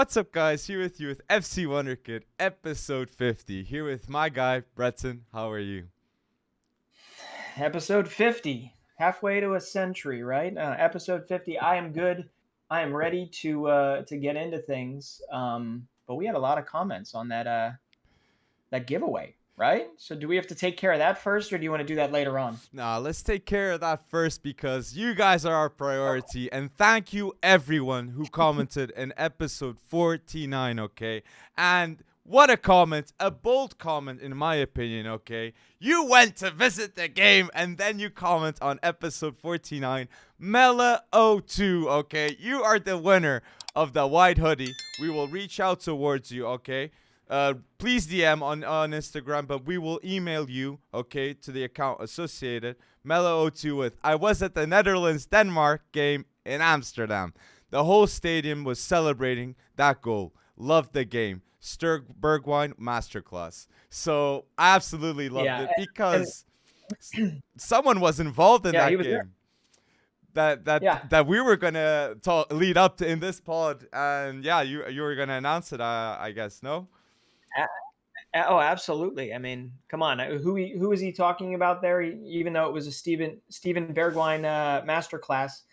What's up, guys? Here with you with FC Wonderkid, episode 50. Here with my guy, Breton. How are you? Episode 50. Halfway to a century, right? Episode 50. I am good. I am ready to get into things. But we had a lot of comments on that giveaway, right? So do we have to take care of that first, or do you want to do that later on? Nah, let's take care of that first because you guys are our priority. And thank you, everyone who commented in episode 49, okay? And what a comment, a bold comment in my opinion, okay? You went to visit the game and then you comment on episode 49, Mela02, okay? You are the winner of the white hoodie. We will reach out towards you, okay? Please DM on Instagram, but we will email you, okay, to the account associated, Mela02 with, I was at the Netherlands-Denmark game in Amsterdam. The whole stadium was celebrating that goal. Loved the game. Sturg Bergwijn masterclass. So I absolutely loved it because someone was involved in that game. That we were gonna lead up to in this pod, and yeah, you were gonna announce it. I guess no. Oh, absolutely. I mean, come on. Who is he talking about there? Even though it was a Steven Bergwijn masterclass,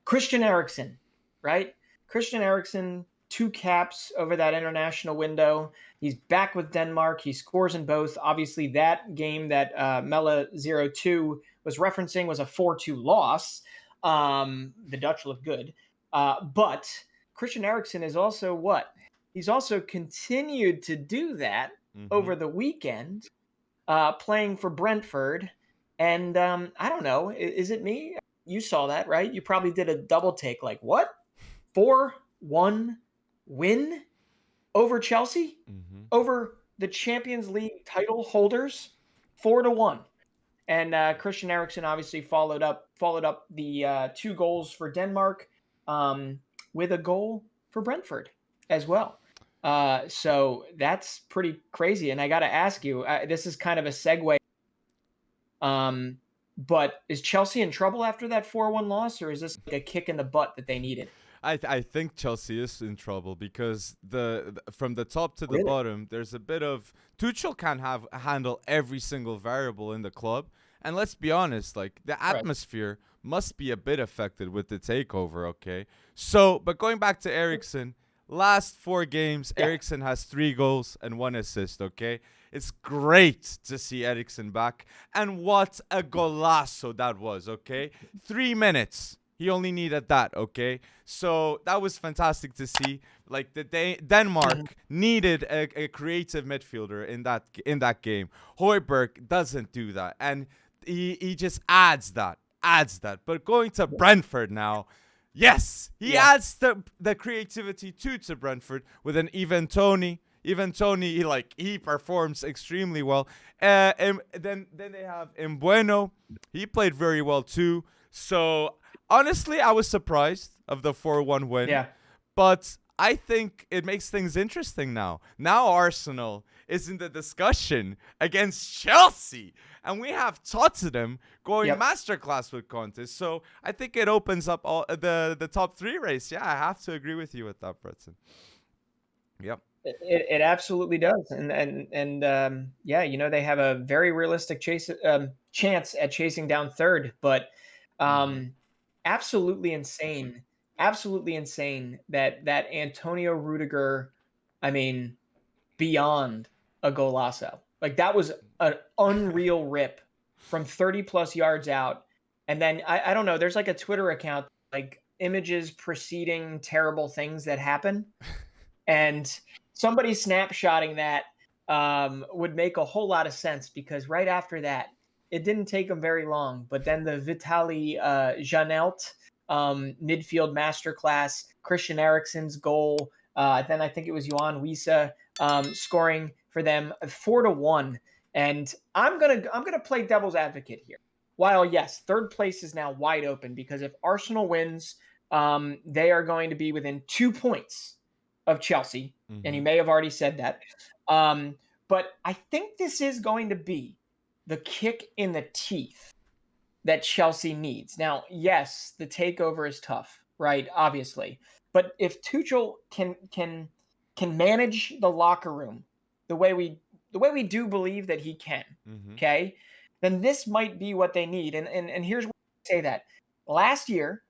Christian Eriksen, right? Christian Eriksen. 2 caps over that international window. He's back with Denmark. He scores in both. Obviously, that game that Mela02 was referencing was a 4-2 loss. The Dutch look good. But Christian Eriksen is also what? He's also continued to do that over the weekend, playing for Brentford. And I don't know. Is it me? You saw that, right? You probably did a double take. Like, what? 4-1 win over Chelsea, over the Champions League title holders, 4-1. And Christian Eriksen obviously followed up the 2 goals for Denmark with a goal for Brentford as well. So that's pretty crazy. And I got to ask you, this is kind of a segue. But is Chelsea in trouble after that 4-1 loss, or is this like a kick in the butt that they needed? I think Chelsea is in trouble because from the top to the bottom, there's a bit of Tuchel can't handle every single variable in the club, and let's be honest, like the atmosphere must be a bit affected with the takeover. Okay, so but going back to Eriksen, last 4 games, Eriksen has 3 goals and 1 assist. Okay, it's great to see Eriksen back, and what a golazo that was. Okay, 3 minutes. He only needed that, okay? So that was fantastic to see. Like Denmark needed a creative midfielder in that game. Højbjerg doesn't do that, and he just adds that. But going to Brentford now, yes, he adds the creativity to Brentford with an Even Toney. Even Toney, he performs extremely well. And then they have Mbueno. He played very well too. So honestly, I was surprised of the 4-1 win. Yeah. But I think it makes things interesting now. Now Arsenal is in the discussion against Chelsea. And we have Tottenham going masterclass with Conte. So I think it opens up all the top 3 race. Yeah, I have to agree with you with that, Breton. Yep. It absolutely does. And yeah, you know, they have a very realistic chance at chasing down 3rd. But absolutely insane that Antonio Rudiger, I mean, beyond a golazo. Like, that was an unreal rip from 30 plus yards out. And then I don't know, there's like a Twitter account, like images preceding terrible things that happen. And somebody snapshotting that would make a whole lot of sense, because right after that, it didn't take him very long, but then the Vitaly Janelt midfield masterclass, Christian Eriksen's goal, then I think it was João Wissa scoring for them 4-1. And I'm gonna play devil's advocate here. While yes, 3rd place is now wide open, because if Arsenal wins, they are going to be within 2 points of Chelsea, and you may have already said that. But I think this is going to be the kick in the teeth that Chelsea needs. Now, yes, the takeover is tough, right? Obviously. But if Tuchel can manage the locker room the way we do believe that he can, okay, then this might be what they need. And here's why I say that. Last year,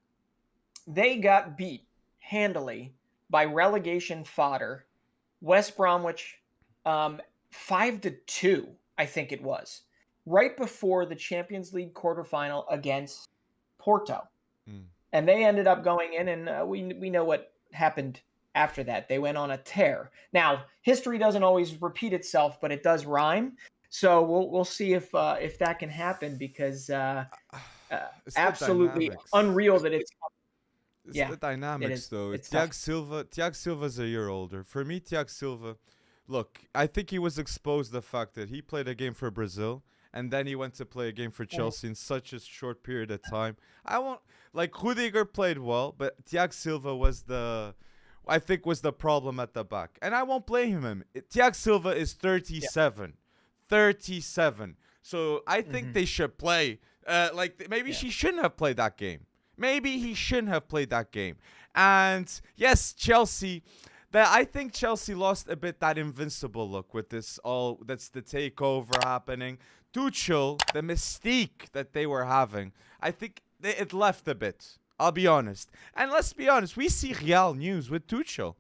they got beat handily by relegation fodder, West Bromwich, 5-2, I think it was, right before the Champions League quarterfinal against Porto. And they ended up going in, and we know what happened after that. They went on a tear. Now, history doesn't always repeat itself, but it does rhyme. So we'll see if that can happen, because absolutely unreal that it's. It's the dynamics, though. Thiago Silva's a year older. For me, Thiago Silva, look, I think he was exposed the fact that he played a game for Brazil, and then he went to play a game for Chelsea in such a short period of time. Rudiger played well, but Thiago Silva was the problem at the back. And I won't blame him. Thiago Silva is 37. 37. So I think they should play. Maybe she shouldn't have played that game. Maybe he shouldn't have played that game. And yes, Chelsea. I think Chelsea lost a bit that invincible look with this all. That's the takeover happening. Tuchel, the mystique that they were having, I think it left a bit. I'll be honest. And let's be honest, we see Real news with Tuchel.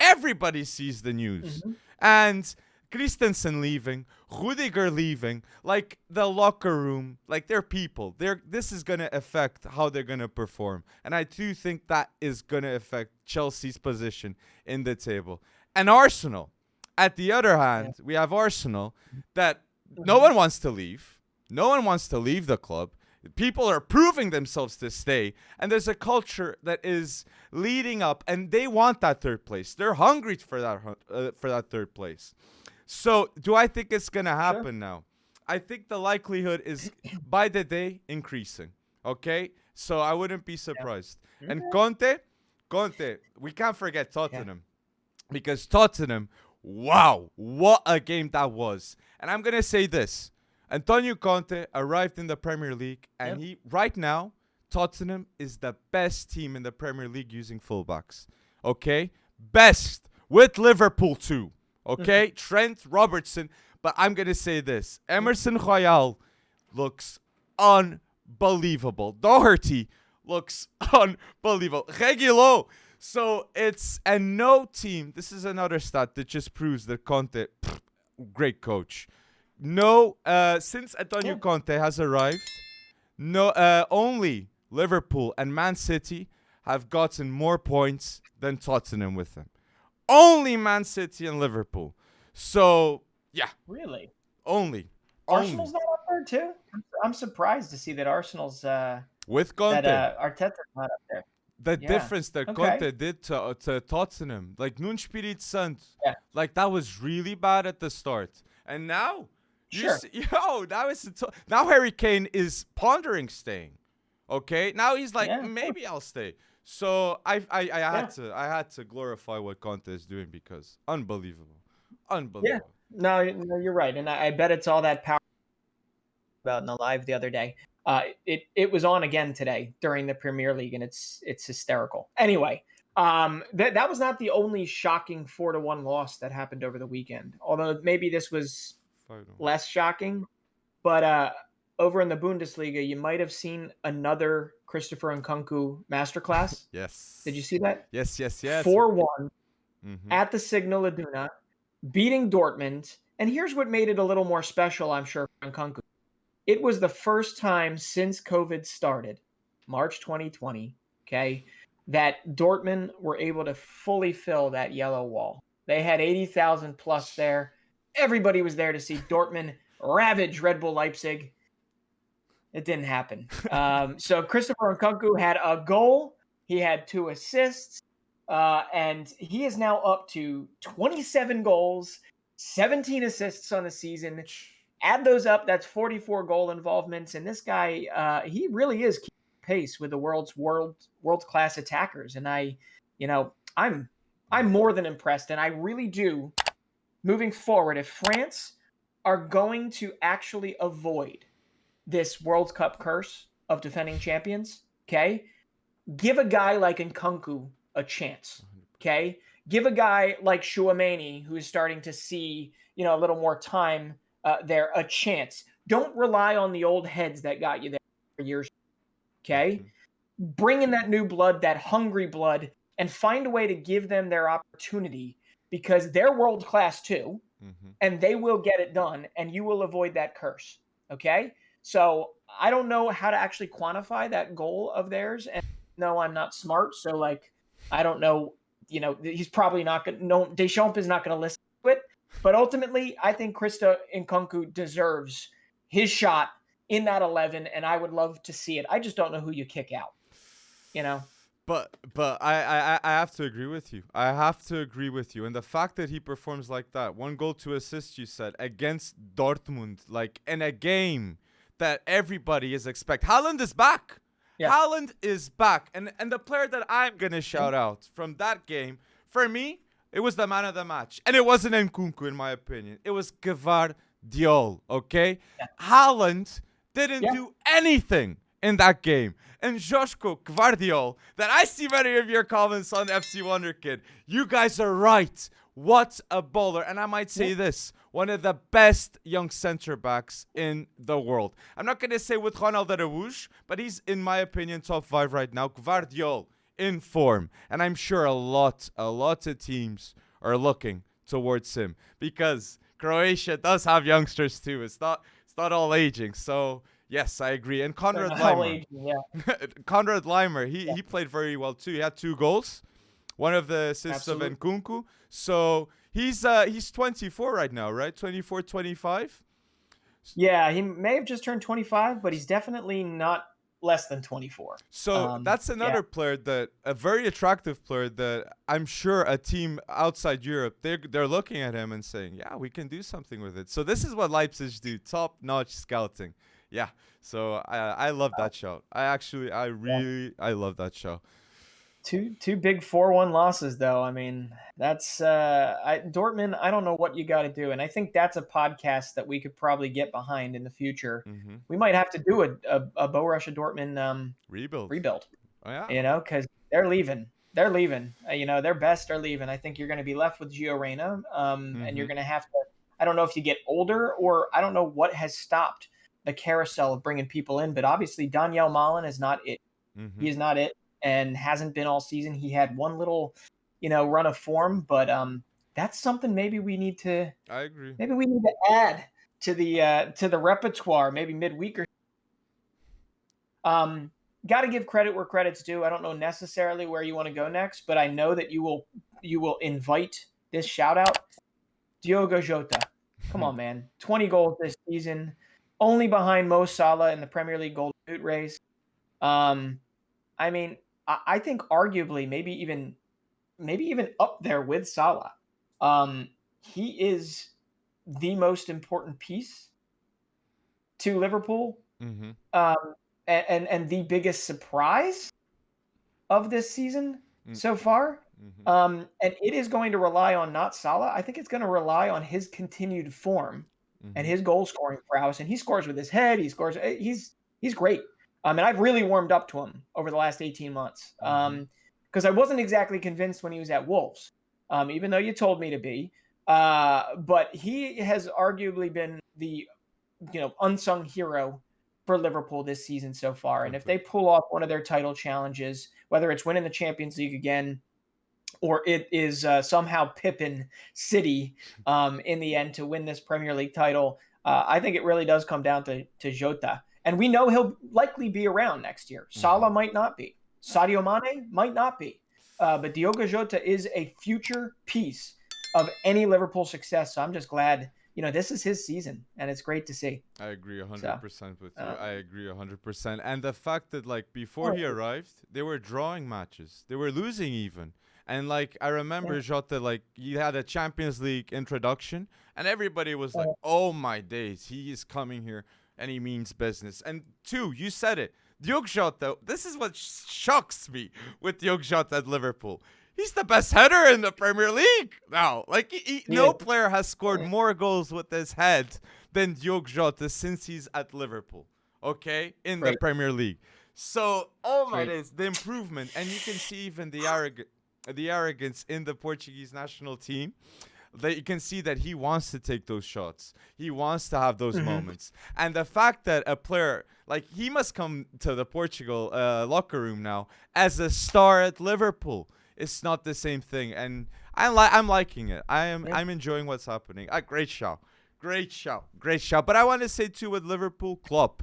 Everybody sees the news. And Christensen leaving, Rudiger leaving, like the locker room, like they're people. This is going to affect how they're going to perform. And I do think that is going to affect Chelsea's position in the table. And Arsenal, at the other hand, we have Arsenal that no one wants to leave. No one wants to leave the club. People are proving themselves to stay. And there's a culture that is leading up, and they want that third place. They're hungry for that third place. So, do I think it's going to happen now? I think the likelihood is, by the day, increasing. Okay? So, I wouldn't be surprised. And Conte, we can't forget Tottenham. Because Tottenham, wow, what a game that was. And I'm going to say this. Antonio Conte arrived in the Premier League, and right now, Tottenham is the best team in the Premier League using fullbacks. Okay? Best. With Liverpool, too. Okay, Trent, Robertson, but I'm going to say this. Emerson Royal looks unbelievable. Doherty looks unbelievable. Reguilon. So no team. This is another stat that just proves that Conte, great coach. No, since Antonio Conte has arrived, only Liverpool and Man City have gotten more points than Tottenham with them. Only Man City and Liverpool. So, yeah. Really? Only. Arsenal's not up there, too? I'm surprised to see that Arsenal's... with Conte. That Arteta's not up there. The difference that Conte did to Tottenham. Like, Nuno Espírito Santo. Yeah. Like, that was really bad at the start. And now... now Harry Kane is pondering staying. Okay? Now he's like, maybe I'll stay. So I had to glorify what Conte is doing, because unbelievable. Yeah, no, you're right, and I bet it's all that power about in the live the other day. It was on again today during the Premier League, and it's hysterical. Anyway, that was not the only shocking 4-1 loss that happened over the weekend. Although maybe this was less shocking, but over in the Bundesliga, you might have seen another Christopher Nkunku masterclass. Yes. Did you see that? Yes. 4-1 at the Signal Iduna, beating Dortmund. And here's what made it a little more special, I'm sure, for Nkunku. It was the first time since COVID started, March 2020, that Dortmund were able to fully fill that yellow wall. They had 80,000 plus there. Everybody was there to see Dortmund ravage Red Bull Leipzig. It didn't happen. So Christopher Nkunku had a goal. He had 2 assists. And he is now up to 27 goals, 17 assists on the season. Add those up, that's 44 goal involvements. And this guy, he really is keeping pace with the world-class attackers. And I'm more than impressed. And I really do, moving forward, if France are going to actually avoid this World Cup curse of defending champions, give a guy like Nkunku a chance. Okay, give a guy like Chouameni, who is starting to see a little more time there, a chance. Don't rely on the old heads that got you there for years. Okay, bring in that new blood, that hungry blood, and find a way to give them their opportunity, because they're world class too, and they will get it done, and you will avoid that curse. Okay, so I don't know how to actually quantify that goal of theirs, and no, I'm not smart, so like I don't know. He's probably not going to. No, Deschamps is not going to listen to it. But ultimately, I think Krista Nkunku deserves his shot in that 11, and I would love to see it. I just don't know who you kick out. But I have to agree with you. I have to agree with you. And the fact that he performs like that, 1 goal, 2 assists, you said, against Dortmund, like in a game that everybody is expecting. Haaland is back. Yeah. Haaland is back. And the player that I'm going to shout out from that game, for me, it was the man of the match. And it wasn't Nkunku, in my opinion. It was Gabriel, okay? Yeah. Haaland didn't do anything in that game. And Joshko Gvardiol, that I see many of your comments on FC Wonderkid. You guys are right. What a bowler. And I might say this, one of the best young center backs in the world. I'm not going to say with Ronald Araújo, but he's, in my opinion, top 5 right now. Gvardiol in form. And I'm sure a lot of teams are looking towards him, because Croatia does have youngsters too. It's not all aging. So yes, I agree. And Konrad Laimer. Konrad Laimer, he played very well too. He had 2 goals. One of the assists of Nkunku. So he's 24 right now, right? 24, 25? Yeah, he may have just turned 25, but he's definitely not less than 24. So that's another player, a very attractive player that I'm sure a team outside Europe, they're looking at him and saying, yeah, we can do something with it. So this is what Leipzig do, top-notch scouting. Yeah, so I love that show. I love that show. Two big 4-1 losses, though. I mean, that's Dortmund. I don't know what you got to do, and I think that's a podcast that we could probably get behind in the future. We might have to do a Borussia Dortmund rebuild. Oh yeah, because they're leaving. They're leaving. Their best are leaving. I think you're going to be left with Gio Reyna, and you're going to have to. I don't know if you get older, or I don't know what has stopped the carousel of bringing people in, but obviously Daniel Malen is not it. He is not it. And hasn't been all season. He had one little, run of form, but that's something maybe we need to. I agree. Maybe we need to add to the repertoire, maybe midweek or. Got to give credit where credit's due. I don't know necessarily where you want to go next, but I know that you will invite this shout out. Diogo Jota, come on, man, 20 goals this season, only behind Mo Salah in the Premier League Golden Boot race. I mean, I think arguably maybe even up there with Salah. He is the most important piece to Liverpool, and the biggest surprise of this season so far. And it is going to rely on not Salah. I think it's going to rely on his continued form and his goal scoring prowess. And he scores with his head. He scores. He's great. And I've really warmed up to him over the last 18 months because I wasn't exactly convinced when he was at Wolves, even though you told me to be. But he has arguably been the unsung hero for Liverpool this season so far. And if they pull off one of their title challenges, whether it's winning the Champions League again or it is somehow Pippin City in the end to win this Premier League title, I think it really does come down to Jota. And we know he'll likely be around next year. Salah might not be. Sadio Mane might not be. But Diogo Jota is a future piece of any Liverpool success. So I'm just glad, this is his season, and it's great to see. I agree 100% with you. I agree 100%. And the fact that, before he arrived, they were drawing matches. They were losing even. And, I remember Jota, he had a Champions League introduction, and everybody was like, oh, my days, he is coming here. And he means business. And 2, you said it. Diogo Jota, this is what shocks me with Diogo Jota at Liverpool. He's the best header in the Premier League now. No player has scored more goals with his head than Diogo Jota since he's at Liverpool, okay, in the Premier League. So, oh my days, the improvement. And you can see even the the arrogance in the Portuguese national team, that you can see that he wants to take those shots. He wants to have those moments. And the fact that a player, like, he must come to the Portugal locker room now as a star at Liverpool. It's not the same thing. And I'm liking it. I'm enjoying what's happening. Great shout. Great shout. Great shout. But I want to say, too, with Liverpool, Klopp.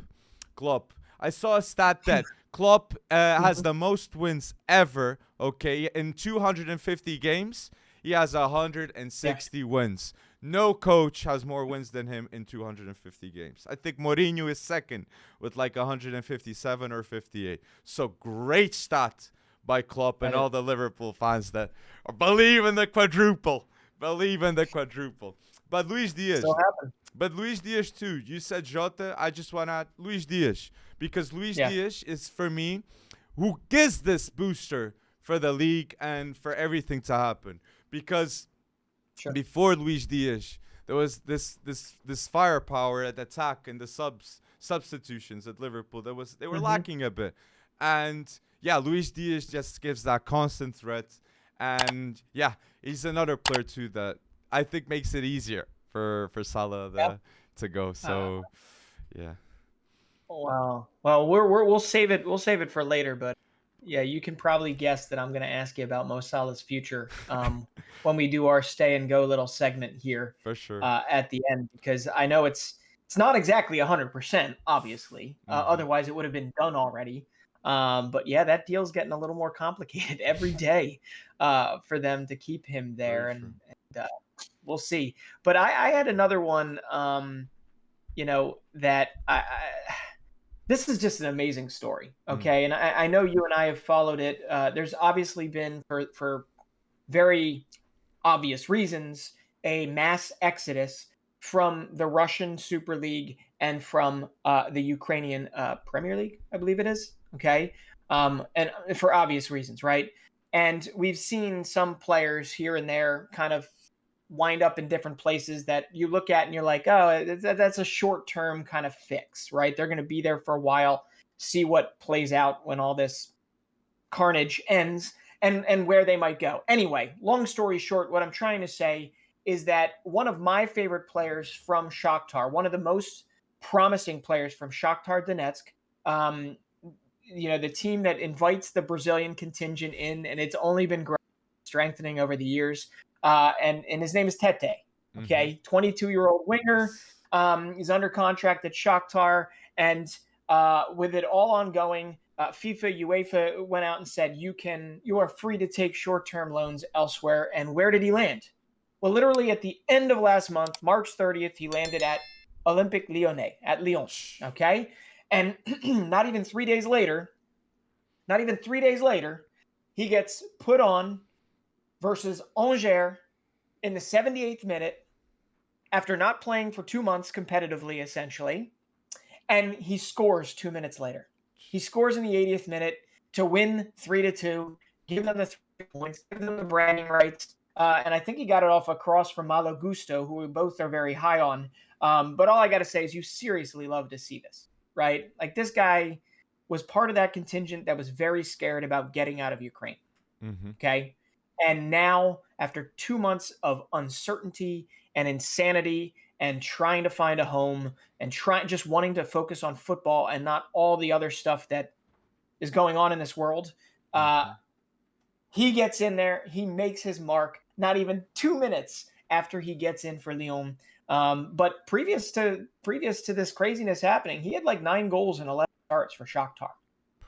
I saw a stat that Klopp has the most wins ever, okay, in 250 games. He has 160 wins. No coach has more wins than him in 250 games. I think Mourinho is second with like 157 or 58. So great stat by Klopp and all the Liverpool fans that believe in the quadruple. Believe in the quadruple. But Luis Diaz. But Luis Diaz too. You said Jota. I just want to add Luis Diaz. Because Luis Diaz is, for me, who gives this booster for the league and for everything to happen. Because before Luis Diaz, there was this firepower at attack and the substitutions at Liverpool. They were lacking a bit. And yeah, Luis Diaz just gives that constant threat. And yeah, he's another player too that I think makes it easier for Salah to go. So yeah. Wow. Well, we'll save it. We'll save it for later, but yeah, you can probably guess that I'm going to ask you about Mo Salah's future when we do our stay and go little segment here. For sure. At the end, because I know it's not exactly 100%, obviously. Otherwise, it would have been done already. But yeah, that deal's getting a little more complicated every day for them to keep him there, and we'll see. But I had another one, that this is just an amazing story, okay? And I know you and I have followed it. There's obviously been, for very obvious reasons, a mass exodus from the Russian Super League and from the Ukrainian Premier League, I believe it is, okay? And for obvious reasons, right? And we've seen some players here and there kind of wind up in different places that you look at and you're like, oh, that's a short-term kind of fix, right? They're going to be there for a while, see what plays out when all this carnage ends and where they might go. Anyway, long story short, what I'm trying to say is that one of my favorite players from Shakhtar, one of the most promising players from Shakhtar Donetsk, the team that invites the Brazilian contingent in, and it's only been strengthening over the years. And his name is Tetê, okay? 22-year-old winger. He's under contract at Shakhtar. And with it all ongoing, FIFA, UEFA went out and said, you are free to take short-term loans elsewhere. And where did he land? Well, literally at the end of last month, March 30th, he landed at Olympique Lyonnais, at Lyon, okay? And not even 3 days later, he gets put on versus Angers in the 78th minute after not playing for 2 months competitively, essentially. And he scores 2 minutes later. He scores in the 80th minute to win 3-2, give them the 3 points, give them the bragging rights. And I think he got it off a cross from Malo Gusto, who we both are very high on. But all I got to say is you seriously love to see this, right? Like, this guy was part of that contingent that was very scared about getting out of Ukraine, okay? And now, after 2 months of uncertainty and insanity and trying to find a home and just wanting to focus on football and not all the other stuff that is going on in this world, he gets in there. He makes his mark not even 2 minutes after he gets in for Lyon. But previous to this craziness happening, he had like 9 goals and 11 starts for Shakhtar.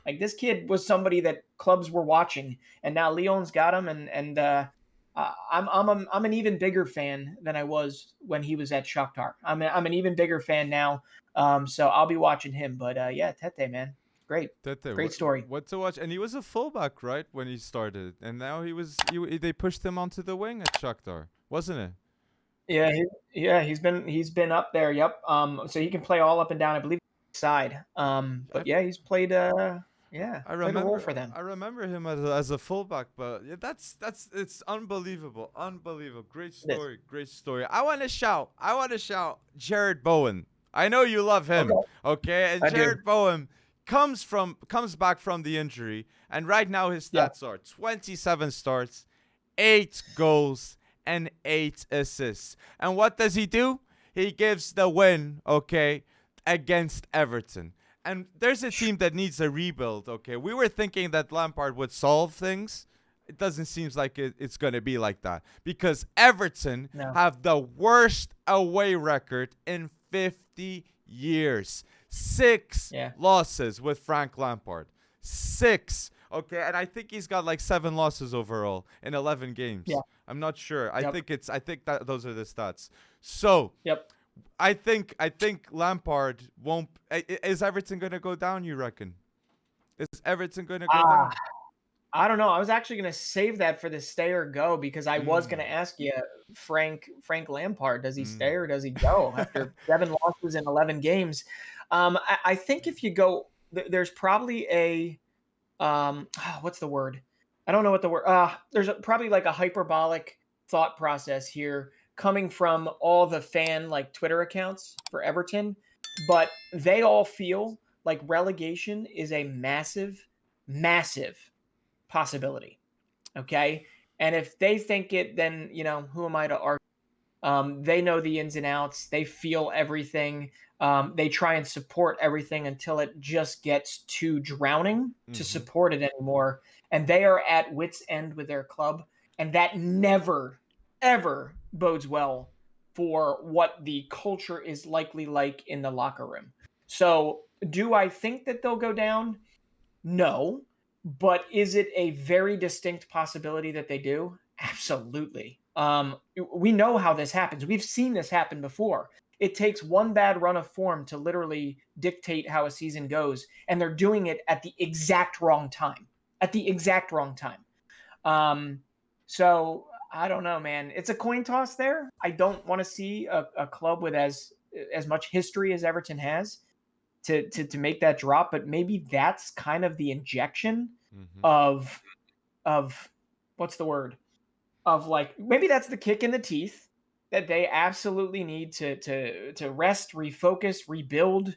Like, this kid was somebody that clubs were watching, and now Lyon's got him, and I'm an even bigger fan than I was when he was at Shakhtar. I'm an even bigger fan now, so I'll be watching him. But yeah, Tetê, man, great, great story. What to watch? And he was a fullback, right, when he started, and now they pushed him onto the wing at Shakhtar, wasn't it? He's been up there. Yep. So he can play all up and down, I believe, side. But yeah, he's played. I remember a role for them. I remember him as a fullback, but yeah, it's unbelievable, Great story. I want to shout, Jarrod Bowen. I know you love him, okay? And Jarrod Bowen comes back from the injury, and right now his stats are 27 starts, 8 goals, and 8 assists. And what does he do? He gives the win, okay, against Everton. And there's a team that needs a rebuild, okay? We were thinking that Lampard would solve things. It doesn't seem like it's going to be like that, because Everton have the worst away record in 50 years. 6 losses with Frank Lampard. 6. Okay, and I think he's got like 7 losses overall in 11 games. Yeah. I'm not sure. I think that those are the stats. So, I think Lampard won't. Is Everton going to go down, you reckon? Is Everton going to go down? I don't know. I was actually going to save that for the stay or go, because I was going to ask you, Frank Lampard, does he stay or does he go after 7 losses in 11 games? I think if you go, there's probably a, what's the word? I don't know what the word, there's probably like a hyperbolic thought process here coming from all the fan like Twitter accounts for Everton, but they all feel like relegation is a massive, massive possibility. Okay. And if they think it, then, you know, who am I to argue? They know the ins and outs. They feel everything. They try and support everything until it just gets too drowning to support it anymore. And they are at wit's end with their club. And that never, ever bodes well for what the culture is likely like in the locker room. So do I think that they'll go down? No. But is it a very distinct possibility that they do? Absolutely. We know how this happens. We've seen this happen before. It takes one bad run of form to literally dictate how a season goes, and they're doing it at the exact wrong time. So I don't know, man. It's a coin toss there. I don't want to see a club with as much history as Everton has to make that drop, but maybe that's kind of the injection of what's the word? Of like, maybe that's the kick in the teeth that they absolutely need to rest, refocus, rebuild,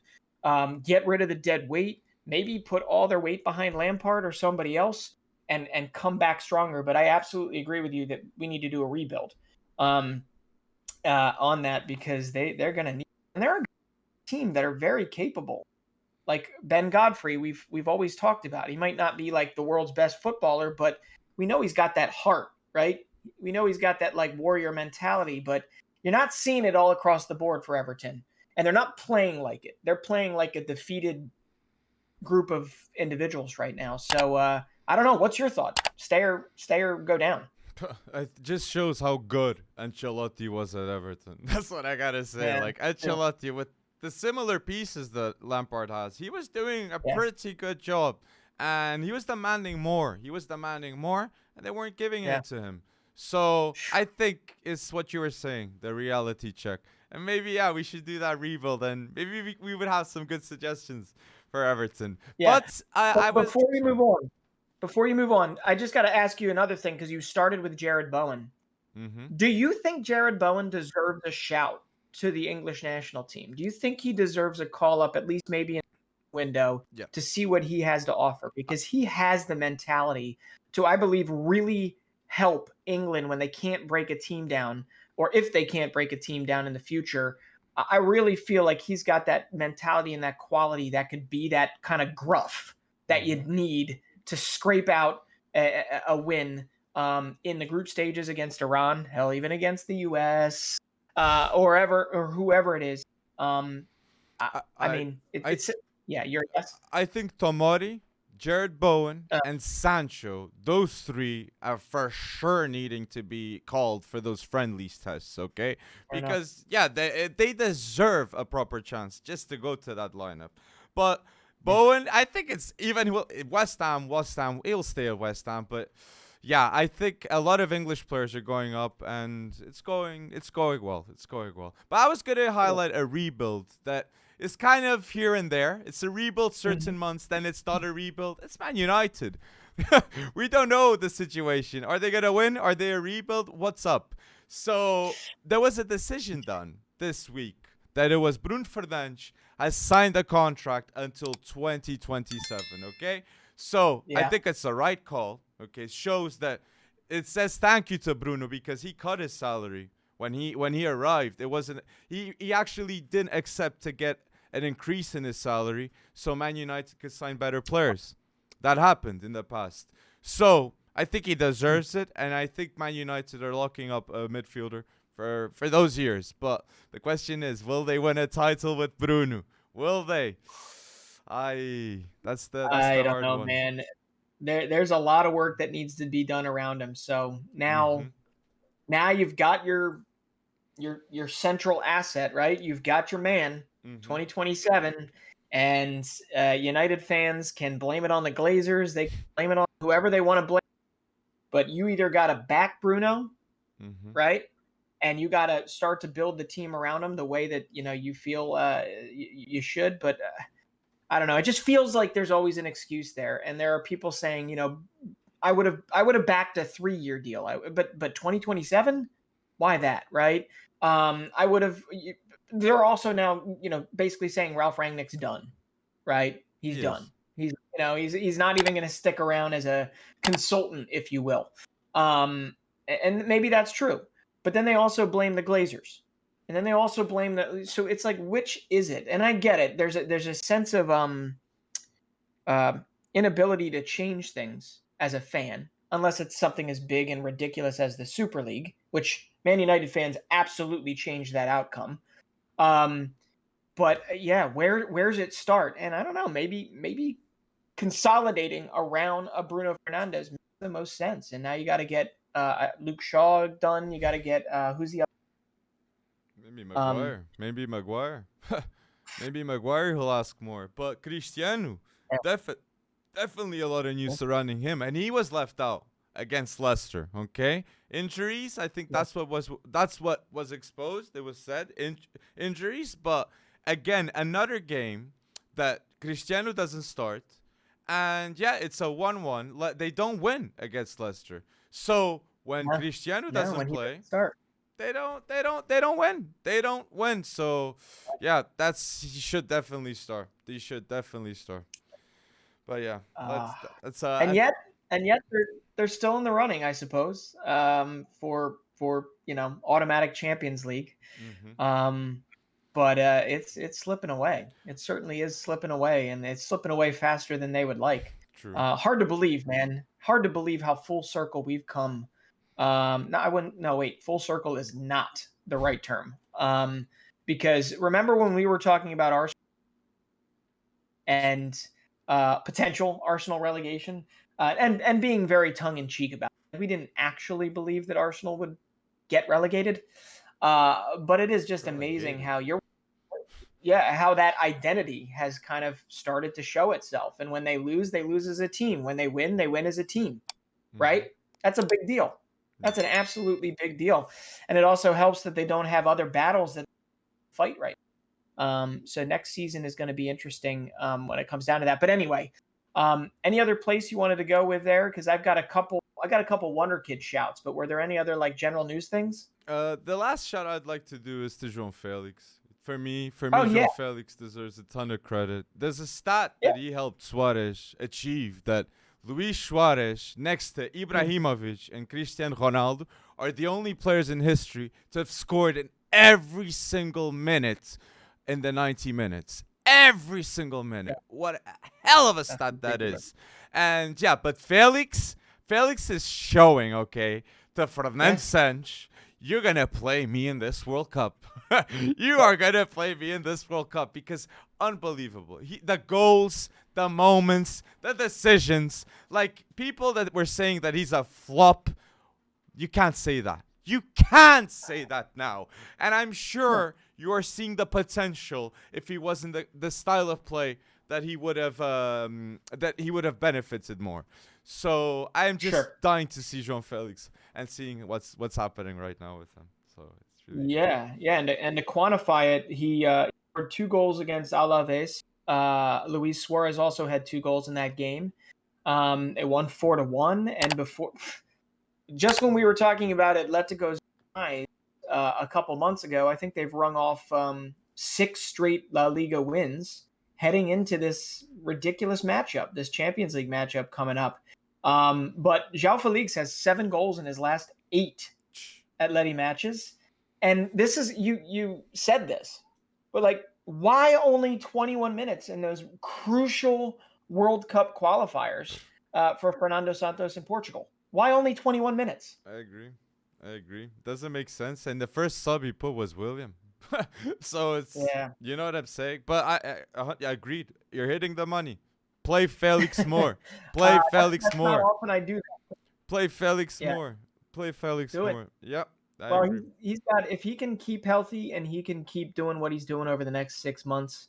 get rid of the dead weight, maybe put all their weight behind Lampard or somebody else and come back stronger. But I absolutely agree with you that we need to do a rebuild on that, because they're going to need, and they're a team that are very capable. Like Ben Godfrey, we've always talked about. He might not be like the world's best footballer, but we know he's got that heart, right? We know he's got that like warrior mentality, but you're not seeing it all across the board for Everton. And they're not playing like it. They're playing like a defeated group of individuals right now. So I don't know. What's your thought? Stay or go down? It just shows how good Ancelotti was at Everton. That's what I gotta say. Yeah. Like Ancelotti with the similar pieces that Lampard has, he was doing a pretty good job, and he was demanding more. And they weren't giving it to him. So I think it's what you were saying, the reality check. And maybe, we should do that rebuild, and maybe we would have some good suggestions for Everton. Yeah. But before you move on, I just got to ask you another thing, because you started with Jarrod Bowen. Do you think Jarrod Bowen deserves a shout to the English national team? Do you think he deserves a call up, at least maybe in the window, to see what he has to offer? Because he has the mentality to, I believe, really help England when they can't break a team down, or if they can't break a team down in the future. I really feel like he's got that mentality and that quality that could be that kind of gruff that you'd need to scrape out a win in the group stages against Iran, hell, even against the US, or whoever it is. You're a yes. I think Tomori, Jarrod Bowen, and Sancho, those 3 are for sure needing to be called for those friendlies tests, okay? Because, they deserve a proper chance just to go to that lineup. But Bowen, I think it's even West Ham, he'll stay at West Ham, but I think a lot of English players are going up, and it's going well. But I was going to highlight a rebuild that is kind of here and there. It's a rebuild certain months, then it's not a rebuild. It's Man United. We don't know the situation. Are they going to win? Are they a rebuild? What's up? So there was a decision done this week that it was Bruno Fernandes has signed a contract until 2027, okay? So I think it's the right call, okay? It shows that it says thank you to Bruno because he cut his salary when he arrived. It wasn't he actually didn't accept to get an increase in his salary so Man United could sign better players. That happened in the past. So I think he deserves it, and I think Man United are locking up a midfielder for those years. But the question is, will they win a title with Bruno? Will they? That's the I don't hard know, one. man. There's a lot of work that needs to be done around him. So now you've got your central asset, right? You've got your man, 2027, and United fans can blame it on the Glazers. They can blame it on whoever they want to blame. But you either got to back Bruno, right? And you got to start to build the team around him the way that, you feel you should. But I don't know. It just feels like there's always an excuse there. And there are people saying, I would have backed a 3-year deal. But 2027, why that, right? I would have. They're also now, basically saying Ralph Rangnick's done, right? He's done. He's not even going to stick around as a consultant, if you will. And maybe that's true. But then they also blame the Glazers. And then they also blame so it's like, which is it? And I get it. There's a sense of inability to change things as a fan, unless it's something as big and ridiculous as the Super League, which Man United fans absolutely changed that outcome. But yeah, where's it start? And I don't know, maybe consolidating around a Bruno Fernandes makes the most sense. And now you got to get Luke Shaw done. You got to get who's the other? Maybe Maguire. Maybe Maguire. Maybe Maguire will ask more. But Cristiano, definitely a lot of news surrounding him, and he was left out against Leicester. Okay, injuries. I think that's what was exposed. It was said injuries, but again, another game that Cristiano doesn't start, and it's a 1-1. They don't win against Leicester. So when Cristiano doesn't play, they don't win. They don't win. So he should definitely start. They should definitely start. But that's and yet they're still in the running, I suppose, for automatic Champions League. But it's slipping away. It certainly is slipping away, and it's slipping away faster than they would like. True. Hard to believe, man. Hard to believe how full circle we've come. Full circle is not the right term. Because remember when we were talking about Arsenal and potential Arsenal relegation, and being very tongue in cheek about it. We didn't actually believe that Arsenal would get relegated, but it is just amazing how how that identity has kind of started to show itself. And when they lose as a team. When they win as a team, right? That's a big deal. That's an absolutely big deal. And it also helps that they don't have other battles that fight right now. So next season is going to be interesting when it comes down to that. But anyway, any other place you wanted to go with there? Because I got a couple Wonderkid shouts, but were there any other general news things? The last shout I'd like to do is to João Félix. For me, João Félix deserves a ton of credit. There's a stat that he helped Suarez achieve, that Luis Suarez, next to Ibrahimovic and Cristiano Ronaldo, are the only players in history to have scored in every single minute in the 90 minutes. Every single minute. What a hell of a stat that is. And but Félix is showing, to Fernandes, you're going to play me in this World Cup. You are going to play me in this World Cup, because unbelievable. The goals, the moments, the decisions, people that were saying that he's a flop, you can't say that. You can't say that now. And I'm sure you are seeing the potential if he wasn't the style of play that he would have benefited more. So I am just dying to see João Félix and seeing what's happening right now with him. So it's really and to quantify it, he scored 2 goals against Alaves. Luis Suarez also had 2 goals in that game. It won 4-1, and before, just when we were talking about Atletico's a couple months ago, I think they've rung off 6 straight La Liga wins heading into this ridiculous matchup, this Champions League matchup coming up. But João Félix has 7 goals in his last 8 Atleti matches. And this is, you said this, but like, why only 21 minutes in those crucial World Cup qualifiers for Fernando Santos in Portugal? Why only 21 minutes? I agree. Doesn't make sense. And the first sub he put was William. So it's, you know what I'm saying? But I agreed. You're hitting the money. Play Félix more. Play Félix more. How often I do that. Play Félix more. Play Félix more. Yep. Well, he's got, if he can keep healthy and he can keep doing what he's doing over the next 6 months,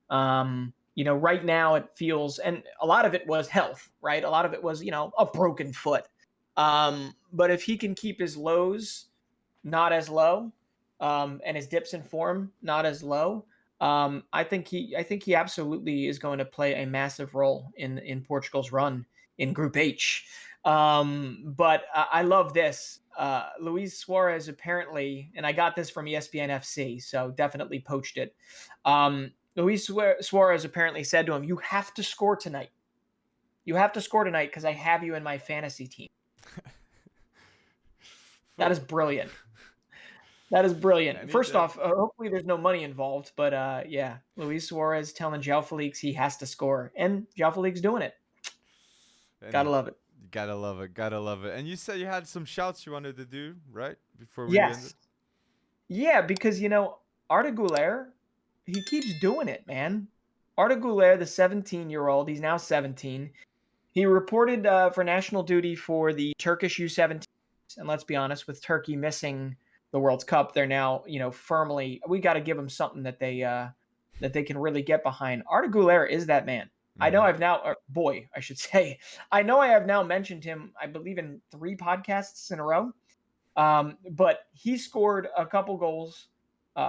you know, right now it feels, and a lot of it was health, right? A lot of it was, you know, a broken foot. But if he can keep his lows not as low, and his dips in form not as low, I think he absolutely is going to play a massive role in Portugal's run in Group H. But I love this. Luis Suarez apparently, and I got this from ESPN FC, so definitely poached it. Luis Suarez apparently said to him, "You have to score tonight. You have to score tonight because I have you in my fantasy team." That is brilliant. That is brilliant. First off, hopefully there's no money involved, but yeah, Luis Suarez telling João Félix he has to score, and João Félix doing it. Gotta love it. Gotta love it. And you said you had some shouts you wanted to do, right? Before we Yes. end it? Yeah, because, you know, Arda Güler, he keeps doing it, man. Arda Güler, the 17-year-old, he's now 17. He reported for national duty for the Turkish U17. And let's be honest, with Turkey missing the World Cup, they're now, you know, firmly, we got to give them something that they can really get behind. Arda Güler is that man. I know I've now, boy, I should say, I know I have now mentioned him, I believe, in 3 podcasts in a row. But he scored a couple goals,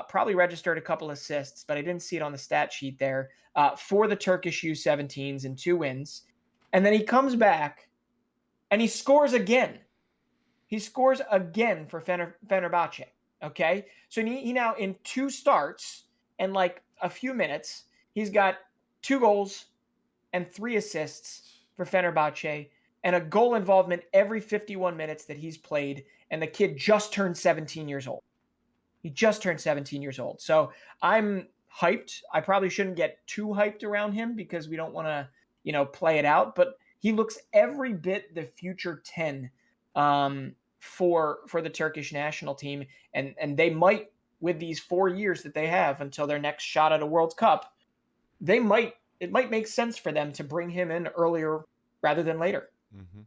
probably registered a couple assists, but I didn't see it on the stat sheet there, for the Turkish U17s in 2 wins. And then he comes back and he scores again. He scores again for Fenerbahce. Okay. So he now, in 2 starts and like a few minutes, he's got 2 goals and 3 assists for Fenerbahce and a goal involvement every 51 minutes that he's played. And the kid just turned 17 years old. He just turned 17 years old. So I'm hyped. I probably shouldn't get too hyped around him because we don't want to, you know, play it out. But he looks every bit the future 10 for the Turkish national team. And they might, with these 4 years that they have until their next shot at a World Cup, it might make sense for them to bring him in earlier rather than later. Mm-hmm.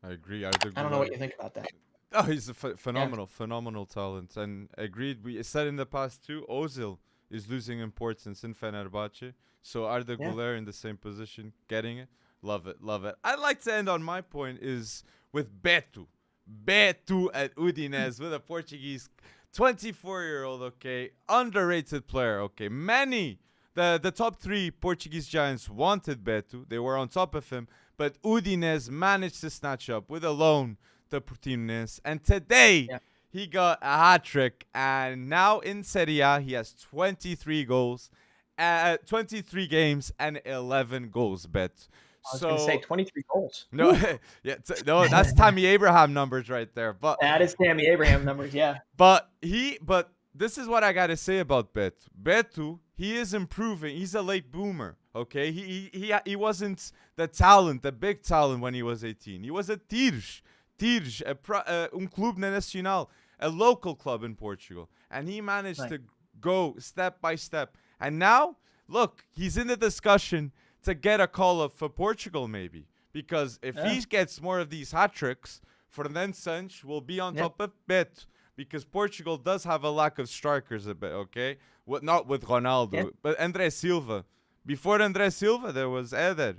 I agree. I don't know what you think about that. Oh, he's a phenomenal talent. And agreed, we said in the past too, Ozil is losing importance in Fenerbahce. So Arda Güler in the same position, getting it. Love it. I'd like to end on my point is with Beto. Beto at Udinese with a Portuguese 24-year-old, okay, underrated player, okay. The top 3 Portuguese giants wanted Beto. They were on top of him. But Udinese managed to snatch up with a loan to Portimonense. And today, he got a hat-trick. And now in Serie A, he has 23 goals, 23 games, and 11 goals, Bet. I was going to say 23 goals. No, no, that's Tammy Abraham numbers right there. But that is Tammy Abraham numbers, yeah. But this is what I got to say about Beto. Beto, he is improving. He's a late boomer, okay? He wasn't the big talent when he was 18. He was a Tirge, Clube Nacional, a local club in Portugal. And he managed to go step by step. And now, look, he's in the discussion to get a call-up for Portugal maybe. Because if he gets more of these hat-tricks, Fernandes will be on top of Beto. Because Portugal does have a lack of strikers a bit, okay? Not with Ronaldo, but André Silva. Before André Silva, there was Eder.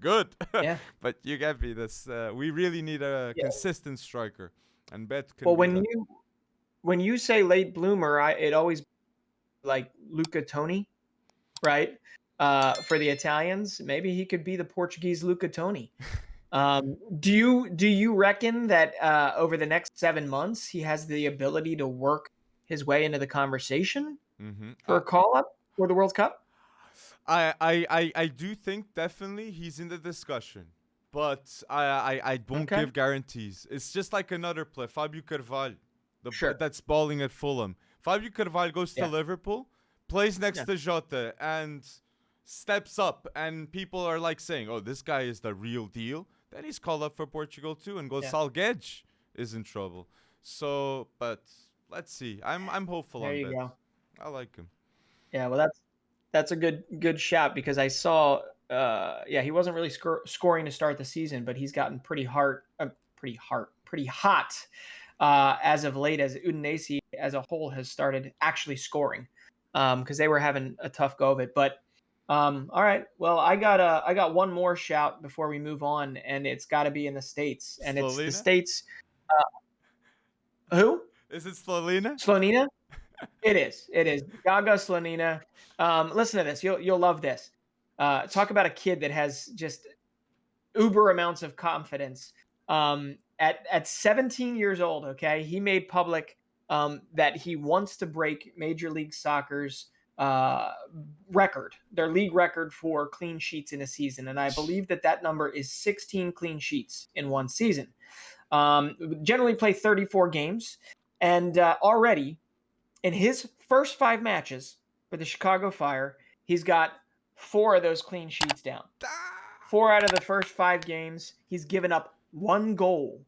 Good. But you get me. We really need a consistent striker. And Beto can when you say late bloomer, it always like Luca Toni, right? For the Italians, maybe he could be the Portuguese Luca Toni. Do you reckon that over the next 7 months he has the ability to work his way into the conversation? for a call-up for the World Cup? I do think definitely he's in the discussion, but I won't give guarantees. It's just like another play, Fábio Carvalho, that's balling at Fulham. Fábio Carvalho goes to Liverpool, plays next to Jota, and steps up, and people are like saying, "Oh, this guy is the real deal." Then he's called up for Portugal too, and Gonçalo Guedes is in trouble. So, but let's see. I'm hopeful on that. Go. I like him. Yeah, well, that's a good shout because I saw, he wasn't really scoring to start the season, but he's gotten pretty hot as of late, as Udinese as a whole has started actually scoring, because they were having a tough go of it. But all right, well, I got one more shout before we move on, and it's got to be in the States, and Slonina? It's the States. Who is it? Slonina? Slonina. It is. Gaga Slonina. Listen to this. You'll love this. Talk about a kid that has just uber amounts of confidence. At 17 years old, okay, he made public that he wants to break Major League Soccer's record, their league record for clean sheets in a season. And I believe that number is 16 clean sheets in one season. Generally play 34 games. And already in his first 5 matches for the Chicago Fire, he's got 4 of those clean sheets down. 4 out of the first 5 games, he's given up 1 goal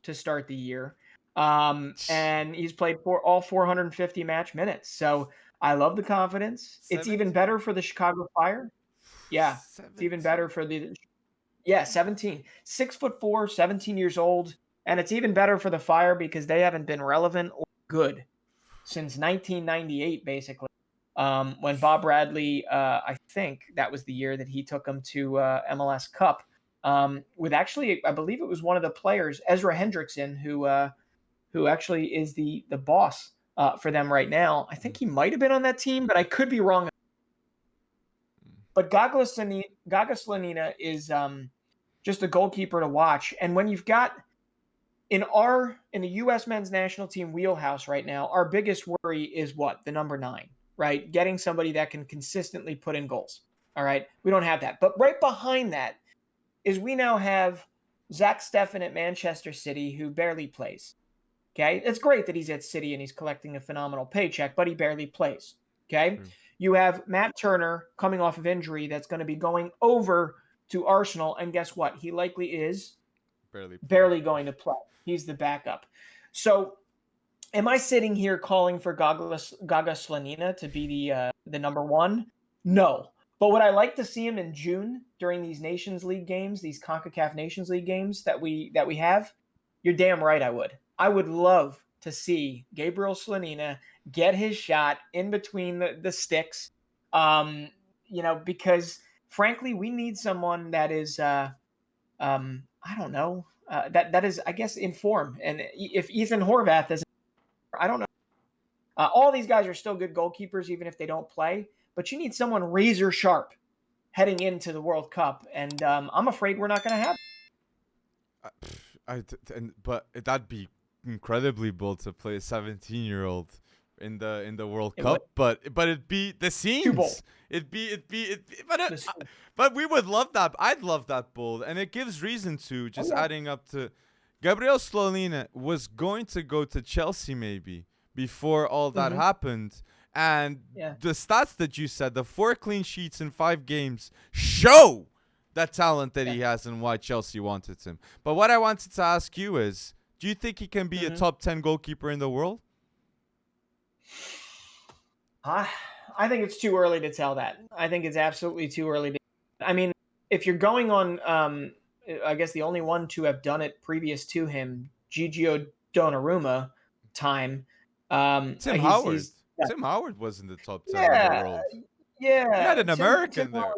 to start the year. And he's played all 450 match minutes. So I love the confidence. 17? It's even better for the Chicago Fire. Yeah, 17. It's even better for 17. 6'4", 17 years old. And it's even better for the Fire because they haven't been relevant or good since 1998, basically. When Bob Bradley, I think that was the year that he took them to MLS Cup, with actually, I believe it was one of the players, Ezra Hendrickson, who actually is the boss for them right now. I think he might have been on that team, but I could be wrong. But Gaga Slonina is just a goalkeeper to watch. And when you've got in the U.S. men's national team wheelhouse right now, our biggest worry is what? The number 9, right? Getting somebody that can consistently put in goals. All right. We don't have that. But right behind that is we now have Zach Steffen at Manchester City, who barely plays. Okay. It's great that he's at City and he's collecting a phenomenal paycheck, but he barely plays. Okay. You have Matt Turner coming off of injury that's going to be going over to Arsenal. And guess what? He likely is barely going to play. He's the backup. So am I sitting here calling for Gaga Slonina to be the number 1? No. But would I like to see him in June during these Nations League games, these CONCACAF Nations League games that we have? You're damn right I would. I would love to see Gabriel Slonina get his shot in between the sticks, because frankly, we need someone that is, I don't know, that is, I guess, in form. And if Ethan Horvath is, I don't know. All these guys are still good goalkeepers, even if they don't play. But you need someone razor sharp heading into the World Cup, and I'm afraid we're not going to have. But that'd be incredibly bold to play a 17-year-old in the World Cup. But it'd be the scenes. Too bold. But we would love that. I'd love that bold, and it gives reason to just adding up to Gabriel Slonina was going to go to Chelsea maybe before all that happened. And the stats that you said, the 4 clean sheets in 5 games, show that talent that he has and why Chelsea wanted him. But what I wanted to ask you is, do you think he can be a top 10 goalkeeper in the world? I think it's too early to tell that. I think it's absolutely too early. I mean, if you're going on, I guess the only one to have done it previous to him, Gigio Donnarumma time. Tim Howard. Tim Howard was in the top 10 in the world. Yeah. He had an American there.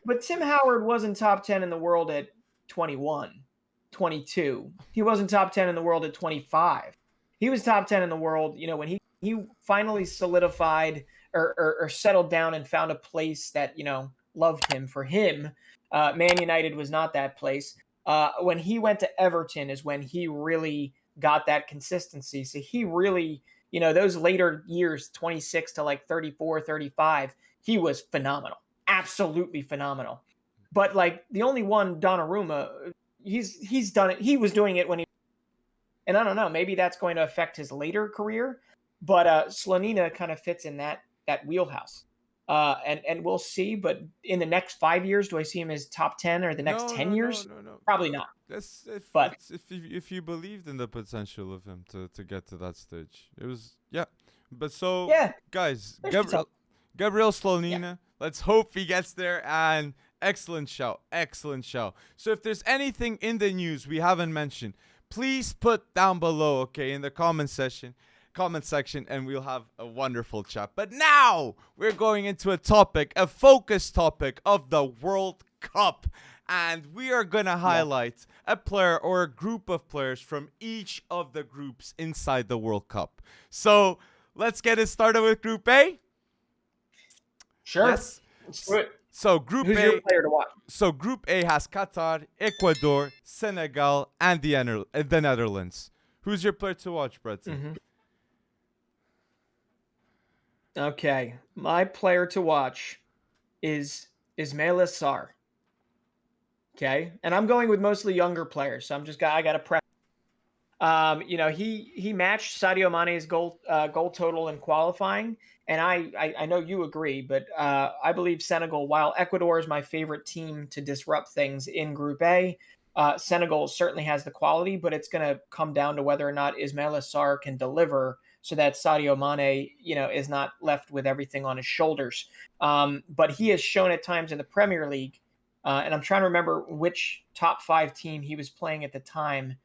But Tim Howard wasn't top 10 in the world at 21, 22. He wasn't top 10 in the world at 25. He was top 10 in the world, when he finally solidified or settled down and found a place that, loved him. For him, Man United was not that place. When he went to Everton is when he really got that consistency. So he really those later years, 26 to like 34, 35, he was phenomenal, absolutely phenomenal. But like the only one, Donnarumma, he's done it. He was doing it when he, and I don't know, maybe that's going to affect his later career. But Slonina kind of fits in that wheelhouse. And we'll see. But in the next 5 years, do I see him as top 10 or the next 10 years? No. Probably not. That's But if you believed in the potential of him to get to that stage, it was But so guys, Gabriel Slonina, let's hope he gets there. And excellent shout. So if there's anything in the news we haven't mentioned, please put down below, okay, in the comment section, and we'll have a wonderful chat. But now we're going into a focus topic of the World Cup. And we are going to highlight a player or a group of players from each of the groups inside the World Cup. So let's get it started with Group A. Sure. Yes. Let's do it. So Group Who's your player to watch? So Group A has Qatar, Ecuador, Senegal, and the Netherlands. Who's your player to watch, Brett? Mm-hmm. Okay, my player to watch is Ismail Assar. Okay, and I'm going with mostly younger players, so I got to prep. He matched Sadio Mane's goal total in qualifying, and I know you agree, but I believe Senegal, while Ecuador is my favorite team to disrupt things in Group A, Senegal certainly has the quality, but it's going to come down to whether or not Ismail Assar can deliver so that Sadio Mane, is not left with everything on his shoulders. But he has shown at times in the Premier League, and I'm trying to remember which top 5 team he was playing at the time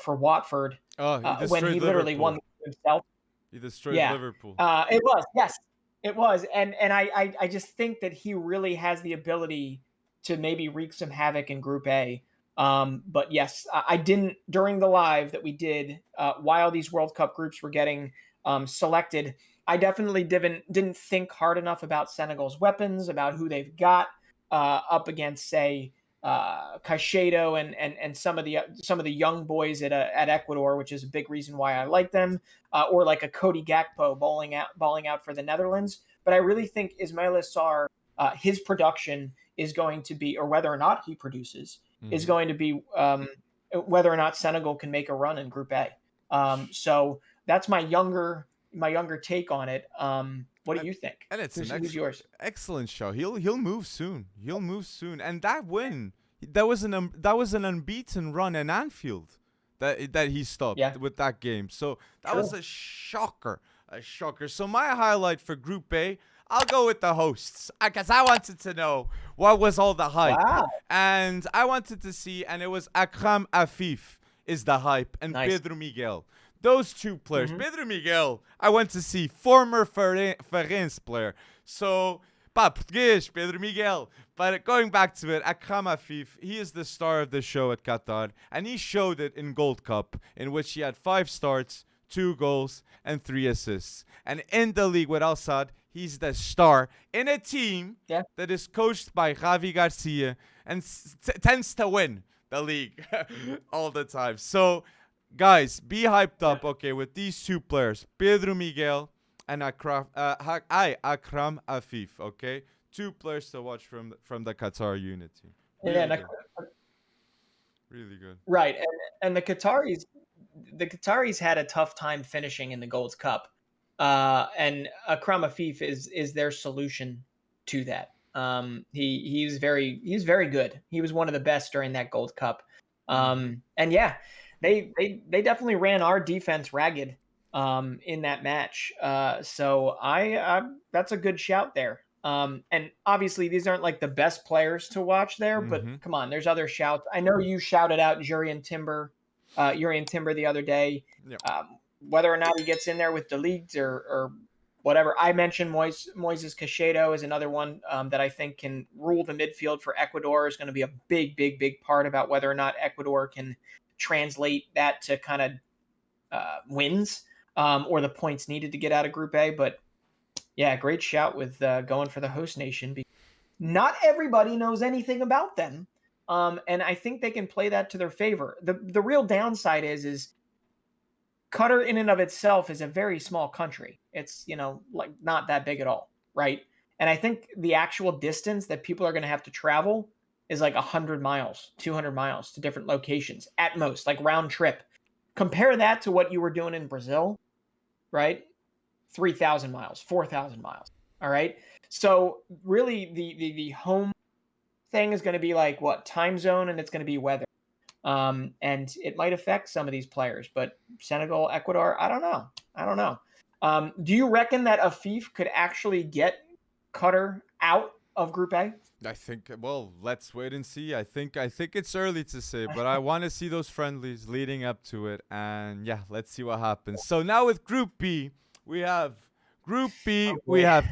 for Watford when he literally won himself. He destroyed Liverpool. It was, yes, it was. And I just think that he really has the ability to maybe wreak some havoc in Group A. But yes, I didn't, during the live that we did, while these World Cup groups were getting selected, I definitely didn't think hard enough about Senegal's weapons, about who they've got up against, say, Caicedo and some of the young boys at Ecuador, which is a big reason why I like them, or like a Cody Gakpo balling out for the Netherlands. But I really think Ismail Assar, his production is going to be, or whether or not he produces, is going to be whether or not Senegal can make a run in Group A. So that's my younger take on it. What do you think? And it's who's yours? Excellent show. He'll move soon. And that win, that was an unbeaten run in Anfield that he stopped with that game. So that was a shocker. So my highlight for Group A, I'll go with the hosts because I wanted to know what was all the hype. Wow. And I wanted to see, and it was Akram Afif is the hype and Pedro Miguel. Those two players. Mm-hmm. Pedro Miguel, I went to see, former Fernandes player. So, português, Pedro Miguel. But going back to it, Akram Afif, he is the star of the show at Qatar. And he showed it in Gold Cup, in which he had 5 starts, 2 goals, and 3 assists. And in the league with Al Sadd, he's the star in a team that is coached by Javi Garcia and tends to win the league all the time. So, guys, be hyped up, okay, with these 2 players, Pedro Miguel and Akram Afif, okay? 2 players to watch from the Qatar unity. Really good. Really good. Right, and the Qataris had a tough time finishing in the Gold Cup, and Akram Afif is their solution to that. He's very good. He was one of the best during that Gold Cup, and yeah. They definitely ran our defense ragged in that match. So that's a good shout there. And obviously these aren't like the best players to watch there, but come on, there's other shouts. I know you shouted out Jurrien Timber the other day. Yep. Whether or not he gets in there with the leagues or whatever. I mentioned Moises Caicedo is another one that I think can rule the midfield for Ecuador. Is going to be a big part about whether or not Ecuador can translate that to kind of wins or the points needed to get out of Group A. But yeah, great shout with going for the host nation. Because not everybody knows anything about them, and I think they can play that to their favor. The real downside is Qatar in and of itself is a very small country. It's, like not that big at all, right? And I think the actual distance that people are going to have to travel is like 100 miles, 200 miles to different locations at most, like round trip. Compare that to what you were doing in Brazil, right? 3,000 miles, 4,000 miles. All right. So really the home thing is going to be like what time zone, and it's going to be weather. And it might affect some of these players, but Senegal, Ecuador, I don't know. Do you reckon that Afif could actually get Qatar out of Group A? I think, well, let's wait and see. I think it's early to say, but I want to see those friendlies leading up to it, and yeah, let's see what happens. So now with Group B, we have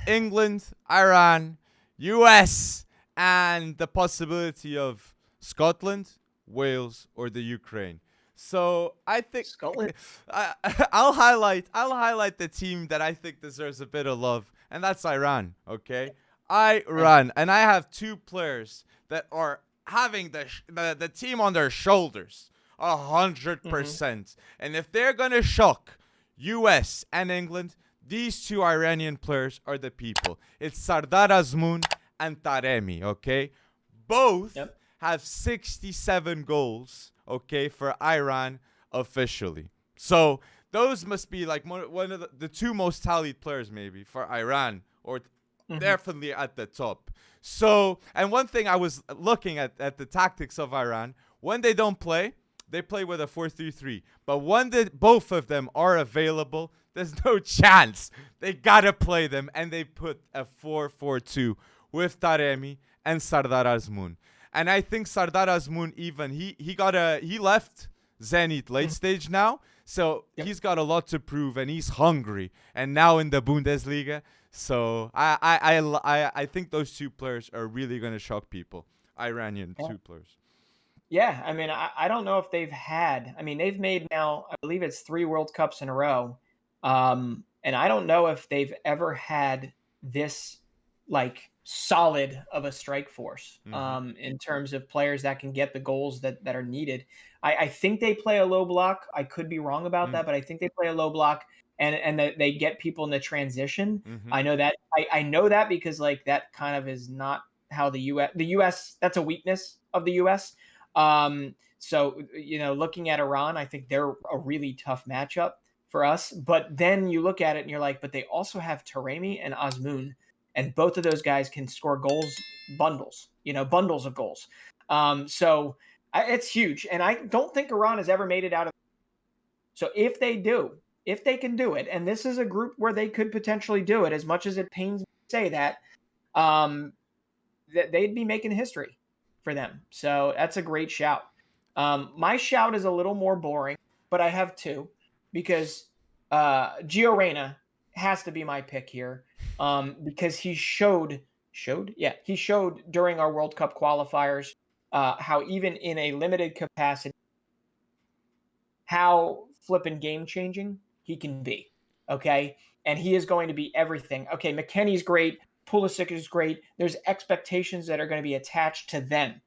England, Iran, US, and the possibility of Scotland, Wales, or the Ukraine. So I think Scotland. I'll highlight the team that I think deserves a bit of love, and that's Iran. Okay, Iran, and I have two players that are having the team on their shoulders 100%. And if they're gonna shock US and England, these two Iranian players are the people. It's Sardar Azmoun and Taremi. Okay, both have 67 goals. Okay, for Iran officially. So those must be like one of the two most tallied players maybe for Iran, or definitely at the top. So, and one thing I was looking at the tactics of Iran, when they don't play, they play with a 4-3-3. But when both of them are available, there's no chance. They gotta play them, and they put a 4-4-2 with Taremi and Sardar Azmoun. And I think Sardar Azmoun, even he left Zenit late stage now, so he's got a lot to prove, and he's hungry. And now in the Bundesliga, so I think those two players are really gonna shock people. Iranian two players. Yeah, I mean, I don't know if they've made now, I believe it's 3 World Cups in a row, and I don't know if they've ever had this like solid of a strike force in terms of players that can get the goals that are needed. I think they play a low block. I could be wrong about that, but I think they play a low block, and they get people in the transition. I know that. I know that because like that kind of is not how the US that's a weakness of the US. So looking at Iran, I think they're a really tough matchup for us. But then you look at it and you're like, but they also have Taremi and Azmoun. And both of those guys can score goals, bundles of goals. So it's huge. And I don't think Iran has ever made it out of. So if they can do it, and this is a group where they could potentially do it, as much as it pains me to say that, that they'd be making history for them. So that's a great shout. My shout is a little more boring, but I have two, because Gio Reyna has to be my pick here. Because he showed during our World Cup qualifiers how even in a limited capacity, how flippin' game-changing he can be, okay? And he is going to be everything. Okay, McKennie's great, Pulisic is great. There's expectations that are going to be attached to them.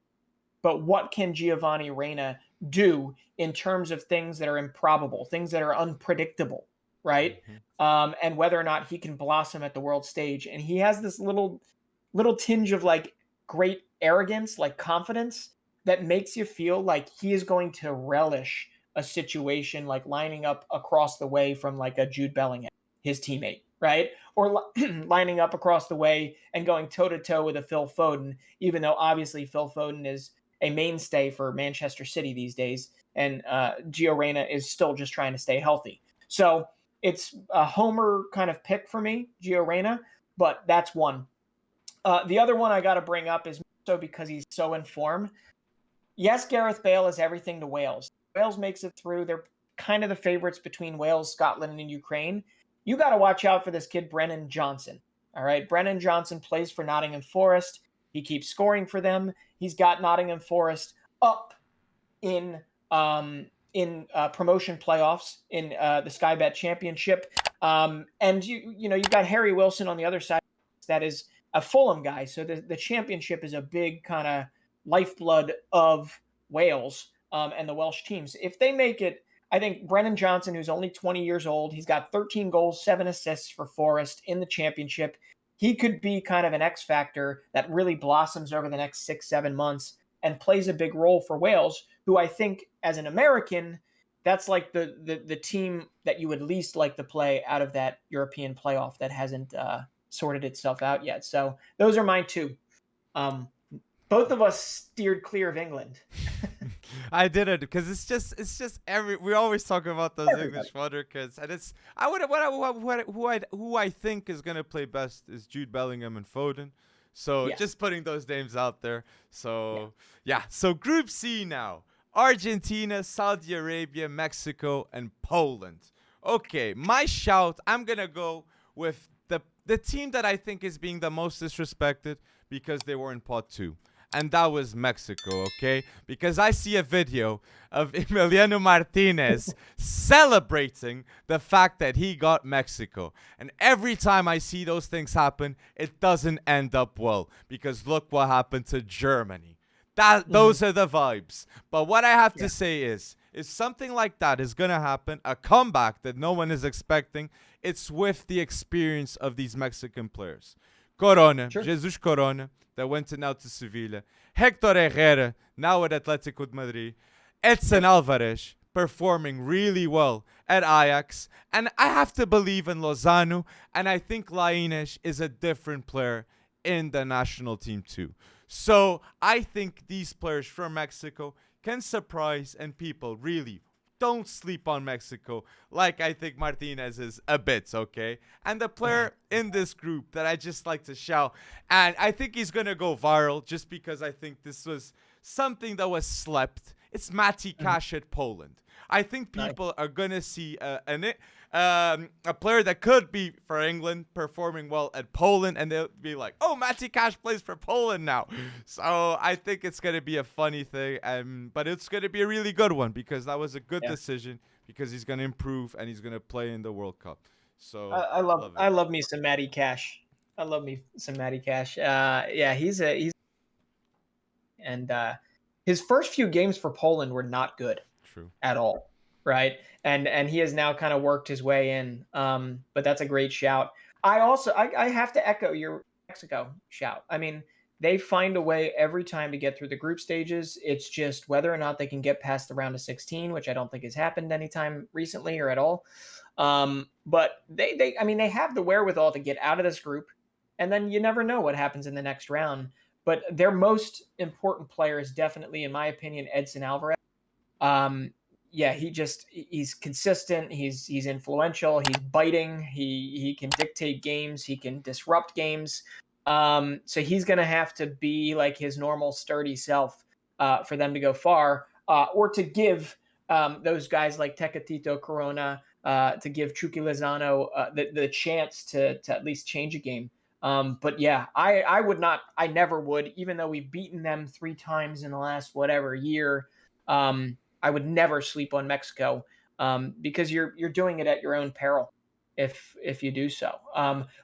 But what can Giovanni Reyna do in terms of things that are improbable, things that are unpredictable, right? And whether or not he can blossom at the world stage. And he has this little tinge of like great arrogance, like confidence, that makes you feel like he is going to relish a situation like lining up across the way from like a Jude Bellingham, his teammate, right? Or lining up across the way and going toe-to-toe with a Phil Foden, even though obviously Phil Foden is a mainstay for Manchester City these days, and Gio Reyna is still just trying to stay healthy. So it's a homer kind of pick for me, Gio Reyna, but that's one. The other one I got to bring up is so because he's so in form. Yes, Gareth Bale is everything to Wales. Wales makes it through. They're kind of the favorites between Wales, Scotland, and Ukraine. You got to watch out for this kid, Brennan Johnson. All right, Brennan Johnson plays for Nottingham Forest. He keeps scoring for them. He's got Nottingham Forest up in promotion playoffs in the Sky Bet Championship. And you've got Harry Wilson on the other side. That is a Fulham guy. So the championship is a big kind of lifeblood of Wales and the Welsh teams. If they make it, I think Brennan Johnson, who's only 20 years old, he's got 13 goals, 7 assists for Forest in the championship. He could be kind of an X factor that really blossoms over the next 6-7 months and plays a big role for Wales, who I think as an American, that's like the team that you would least like to play out of that European playoff that hasn't sorted itself out yet. So those are mine too. Both of us steered clear of England. I did it because it's just we always talk about those English Wonderkids, and it's who I think is gonna play best is Jude Bellingham and Foden. So just putting those names out there. So so Group C now: Argentina, Saudi Arabia, Mexico, and Poland. Okay, my shout. I'm gonna go with the team that I think is being the most disrespected because they were in pot 2. And that was Mexico, okay? Because I see a video of Emiliano Martinez celebrating the fact that he got Mexico. And every time I see those things happen, it doesn't end up well. Because look what happened to Germany. Those are the vibes. But what I have to say is, if something like that is going to happen, a comeback that no one is expecting, it's with the experience of these Mexican players. Corona, Jesus Corona, that went now to Sevilla. Hector Herrera, now at Atletico de Madrid. Edson Alvarez, performing really well at Ajax. And I have to believe in Lozano. And I think Lainez is a different player in the national team too. So I think these players from Mexico can surprise, and people really don't sleep on Mexico like I think Martinez is a bit, okay? And the player in this group that I just like to shout, and I think he's going to go viral just because I think this was something that was slept. It's Maciej Kasz at Poland. I think people are going to see a player that could be for England performing well at Poland, and they'll be like, oh, Maciej Kasz plays for Poland now. So I think it's going to be a funny thing, but it's going to be a really good one because that was a good decision because he's going to improve and he's going to play in the World Cup. So I love me some Maciej Kasz. I love me some Maciej Kasz. He's his first few games for Poland were not good at all. Right. And he has now kind of worked his way in. But that's a great shout. I have to echo your Mexico shout. I mean, they find a way every time to get through the group stages. It's just whether or not they can get past the round of 16, which I don't think has happened anytime recently or at all. But they have the wherewithal to get out of this group, and then you never know what happens in the next round. But their most important player is definitely, in my opinion, Edson Alvarez. He's consistent. He's influential. He's biting. He can dictate games. He can disrupt games. So he's going to have to be like his normal sturdy self for them to go far, or to give those guys like Tecatito Corona, to give Chucky Lozano the chance to at least change a game. But yeah, I never would, even though we've beaten them 3 times in the last year. I would never sleep on Mexico, because you're doing it at your own peril if you do so.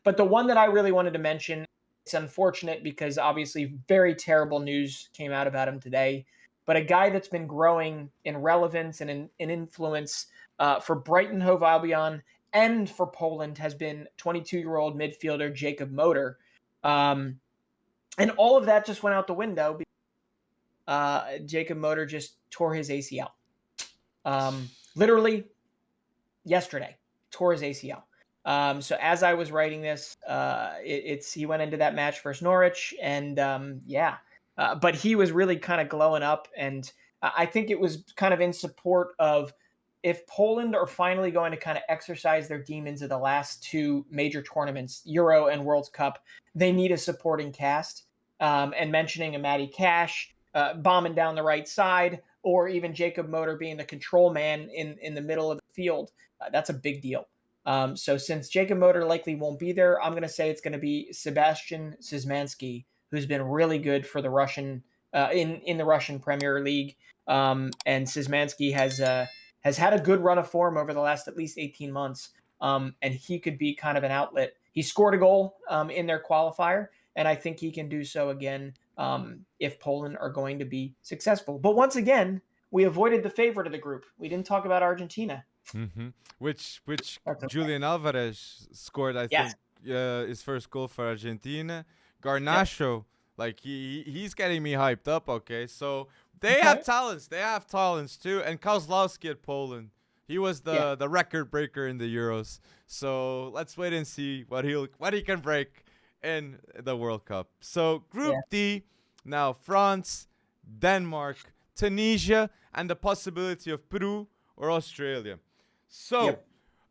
But the one that I really wanted to mention, it's unfortunate because obviously very terrible news came out about him today, but a guy that's been growing in relevance and in influence for Brighton Hove Albion and for Poland has been 22-year-old midfielder Jacob Moder. And all of that just went out the window because Jacob Moder just tore his ACL. Literally yesterday, tore his ACL. So as I was writing this, he went into that match versus Norwich, and but he was really kind of glowing up, and I think it was kind of in support of, if Poland are finally going to kind of exercise their demons of the last 2 major tournaments, Euro and World Cup, they need a supporting cast. And mentioning a Maciej Kasz bombing down the right side, or even Jacob Moder being the control man in the middle of the field, that's a big deal. So since Jacob Moder likely won't be there, I'm going to say it's going to be Sebastian Szymanski, who's been really good for the Russian in the Russian Premier League. And Szymanski has had a good run of form over the last at least 18 months. And he could be kind of an outlet. He scored a goal in their qualifier, and I think he can do so again if Poland are going to be successful. But once again, we avoided the favorite of the group. We didn't talk about Argentina. Which That's okay. Julian Alvarez scored, I Yes. think, his first goal for Argentina. Garnacho, like he's getting me hyped up. Okay, so they have talents. They have talents too. And Kozlowski at Poland, he was the record breaker in the Euros. So let's wait and see what he can break in the World Cup. So Group D now: France, Denmark, Tunisia, and the possibility of Peru or Australia. So,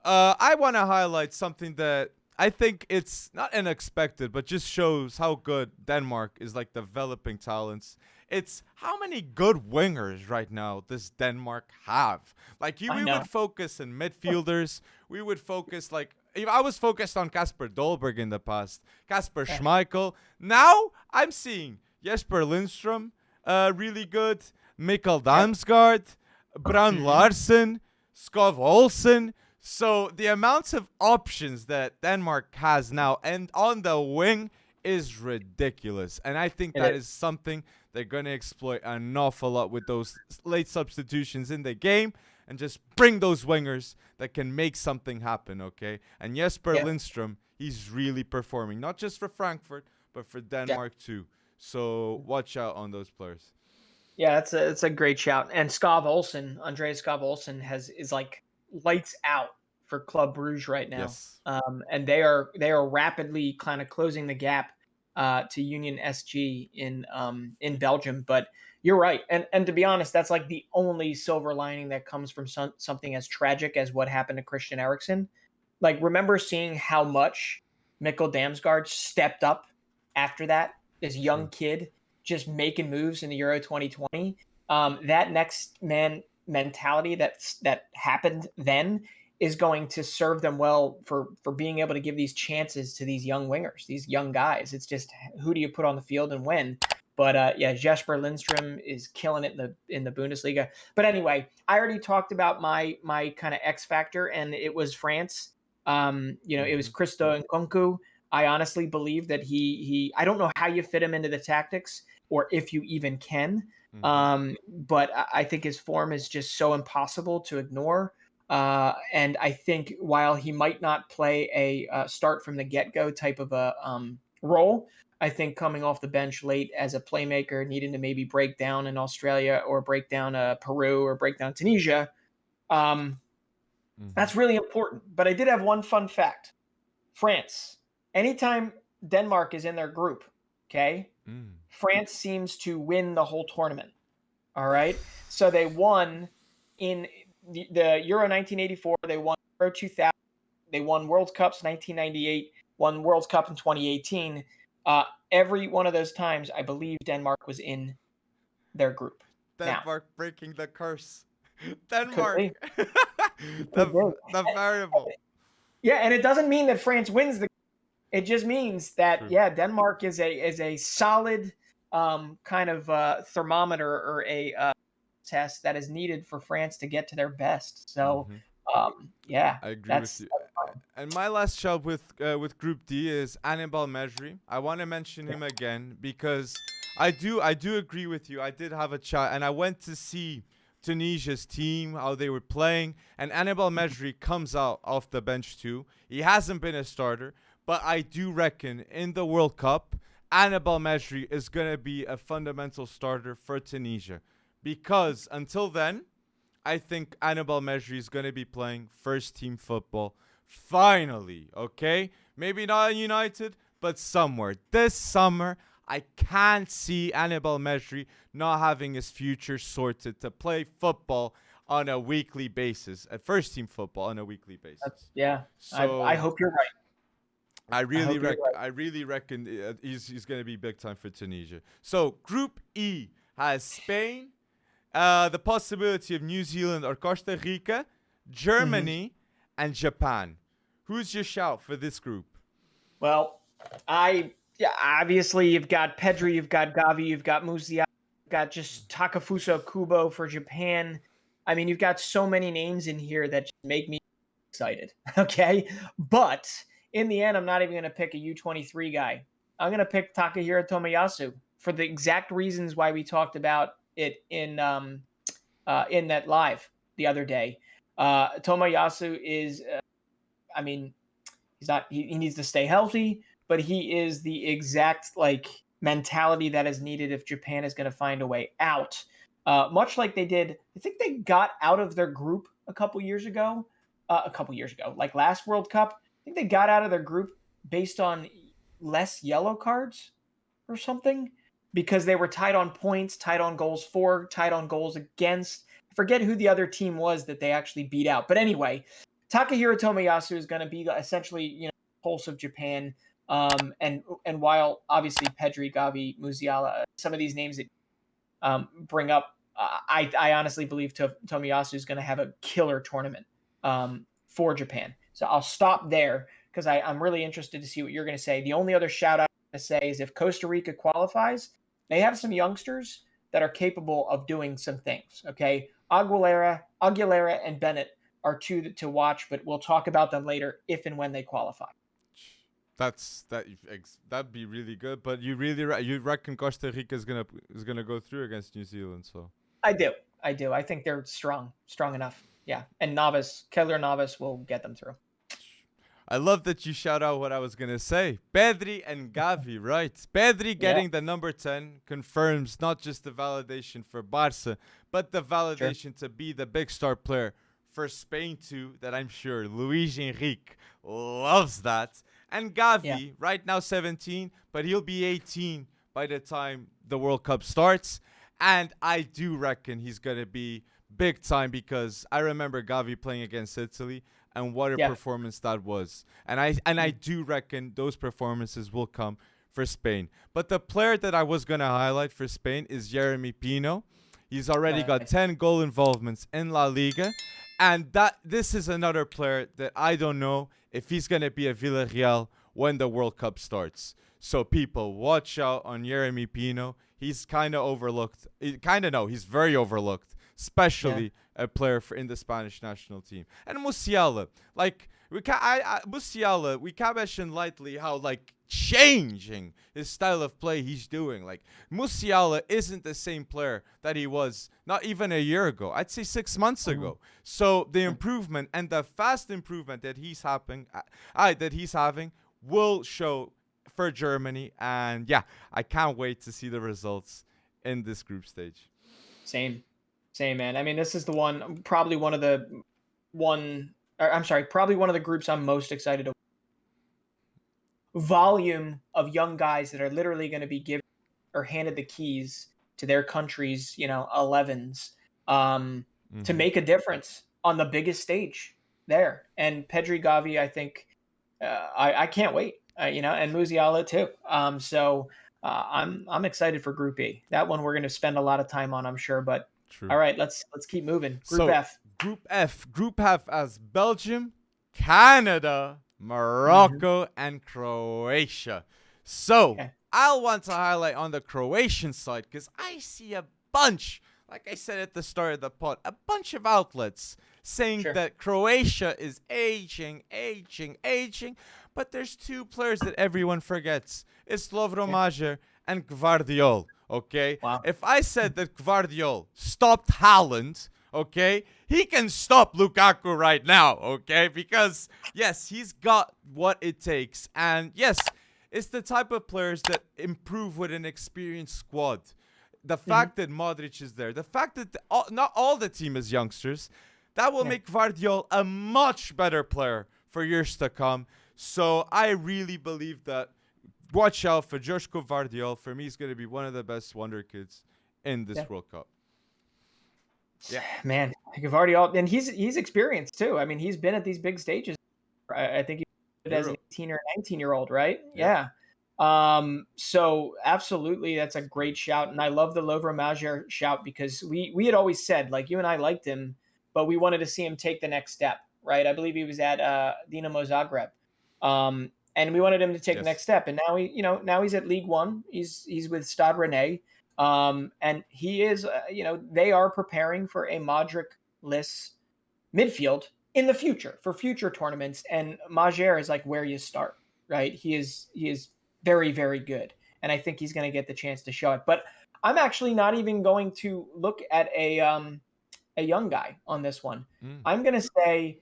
I want to highlight something that I think it's not unexpected, but just shows how good Denmark is, like, developing talents. It's how many good wingers right now does Denmark have? Like, we would focus in midfielders. We would focus, like, if I was focused on Kasper Dolberg in the past, Kasper Schmeichel. Now I'm seeing Jesper Lindstrom, really good, Mikkel Damsgaard, Bran Larsen, Skov Olsen. So the amounts of options that Denmark has now and on the wing is ridiculous. And I think that is something they're going to exploit an awful lot with those late substitutions in the game and just bring those wingers that can make something happen, okay? And Jesper Lindstrom, he's really performing, not just for Frankfurt, but for Denmark too. So watch out on those players. Yeah, it's a great shout. And Andreas Skov Olsen is like lights out for Club Brugge right now. Yes. And they are rapidly kind of closing the gap to Union SG in Belgium. But you're right. And to be honest, that's like the only silver lining that comes from something as tragic as what happened to Christian Eriksen. Like, remember seeing how much Mikkel Damsgaard stepped up after that, this young kid just making moves in the Euro 2020. That next man mentality that happened then is going to serve them well for being able to give these chances to these young wingers, these young guys. It's just, who do you put on the field and when? But Jesper Lindstrom is killing it in the Bundesliga. But anyway, I already talked about my kind of X factor, and it was France. It was Christo Nkunku. I honestly believe that he I don't know how you fit him into the tactics or if you even can. But I think his form is just so impossible to ignore. And I think while he might not play a start from the get-go type of a role, I think coming off the bench late as a playmaker, needing to maybe break down in Australia or break down Peru or break down Tunisia, that's really important. But I did have one fun fact. France, anytime Denmark is in their group, okay, France seems to win the whole tournament. All right. So they won in the Euro 1984. They won Euro 2000. They won World Cups 1998, won World Cup in 2018. Every one of those times, I believe Denmark was in their group. Denmark breaking the curse. Denmark. the variable. Yeah, and it doesn't mean that France wins the. It just means that Denmark is a solid kind of thermometer or a test that is needed for France to get to their best. So I agree with you. And my last shout with Group D is Anibal Mejri. I want to mention him again because I do agree with you. I did have a chat and I went to see Tunisia's team, how they were playing, and Anibal Mejri comes out off the bench too. He hasn't been a starter, but I do reckon in the World Cup, Anibal Mejri is going to be a fundamental starter for Tunisia. Because until then, I think Anibal Mejri is going to be playing first team football. Finally, okay? Maybe not in United, but somewhere. This summer, I can't see Anibal Mejri not having his future sorted to play football on a weekly basis, at first team football on a weekly basis. So I hope you're right. I really reckon he's going to be big time for Tunisia. So Group E has Spain, the possibility of New Zealand or Costa Rica, Germany, and Japan. Who's your shout for this group? Well, obviously you've got Pedri, you've got Gavi, you've got Musiala, you've got just Takefusa Kubo for Japan. I mean, you've got so many names in here that just make me excited. Okay, but in the end, I'm not even going to pick a U23 guy. I'm going to pick Takahiro Tomiyasu for the exact reasons why we talked about it in in that live the other day. Tomoyasu is, I mean, he's not. He needs to stay healthy, but he is the exact like mentality that is needed if Japan is going to find a way out. Much like they did, I think they got out of their group a couple years ago, like last World Cup. I think they got out of their group based on less yellow cards or something because they were tied on points, tied on goals for, tied on goals against. I forget who the other team was that they actually beat out. But anyway, Takahiro Tomoyasu is going to be essentially, pulse of Japan. And while obviously Pedri, Gavi, Musiala, some of these names that bring up, I honestly believe Tomiyasu is going to have a killer tournament for Japan. So I'll stop there because I'm really interested to see what you're going to say. The only other shout out I'm going to say is if Costa Rica qualifies, they have some youngsters that are capable of doing some things. Okay, Aguilera, and Bennett are two to watch, but we'll talk about them later if and when they qualify. That'd be really good. But you reckon Costa Rica is gonna go through against New Zealand? So I do. I think they're strong enough. Yeah, and Keylor Navas will get them through. I love that you shout out what I was gonna say. Pedri and Gavi, right? Pedri getting the number 10 confirms not just the validation for Barca, but the validation to be the big star player for Spain too. That I'm sure Luis Enrique loves that. And Gavi, right now 17, but he'll be 18 by the time the World Cup starts. And I do reckon he's going to be big time because I remember Gavi playing against Italy and what a performance that was. And I do reckon those performances will come for Spain. But the player that I was going to highlight for Spain is Jeremy Pino. He's already got 10 goal involvements in La Liga. And this is another player that I don't know if he's going to be at Villarreal when the World Cup starts. So people, watch out on Jeremy Pino. He's kind of overlooked. He's very overlooked, especially a player in the Spanish national team. And Musiala, Musiala, we can't mention lightly how changing his style of play he's doing. Musiala isn't the same player that he was not even a year ago. I'd say 6 months ago. So the improvement and the fast improvement that he's having will show for Germany. And I can't wait to see the results in this group stage. Same, man. I mean, this is probably one of the groups I'm most excited to. Volume of young guys that are literally going to be given or handed the keys to their country's, 11s to make a difference on the biggest stage there. And Pedri, Gavi, I think I can't wait, and Musiala too. So I'm excited for Group E. That one we're going to spend a lot of time on, I'm sure. But all right, let's keep moving. Group F. Group F has Belgium, Canada, Morocco, and Croatia. So I'll want to highlight on the Croatian side because I see a bunch, like I said at the start of the pod, a bunch of outlets saying that Croatia is aging. But there's two players that everyone forgets. It's Lovro Majer and Gvardiol. Okay? Wow. If I said that Gvardiol stopped Haaland, okay, he can stop Lukaku right now, okay? Because, yes, he's got what it takes. And, yes, it's the type of players that improve with an experienced squad. The fact that Modric is there, the fact that not all the team is youngsters, that will make Gvardiol a much better player for years to come. So I really believe that watch out for Joško Gvardiol. For me, he's going to be one of the best Wonderkids in this World Cup. Yeah, man, Gvardiol, and he's experienced too. I mean, he's been at these big stages. I think he as an 18 or 19-year-old, right? Yeah. So absolutely, that's a great shout, and I love the Lovro Majer shout because we had always said, you and I liked him, but we wanted to see him take the next step, right? I believe he was at Dinamo Zagreb, and we wanted him to take the next step, and now he's at League One. He's with Stade Rennais. And he is, they are preparing for a Modric-less midfield in the future for future tournaments. And Majer is where you start, right? He is very, very good. And I think he's going to get the chance to show it. But I'm actually not even going to look at a a young guy on this one. Mm. I'm going to say,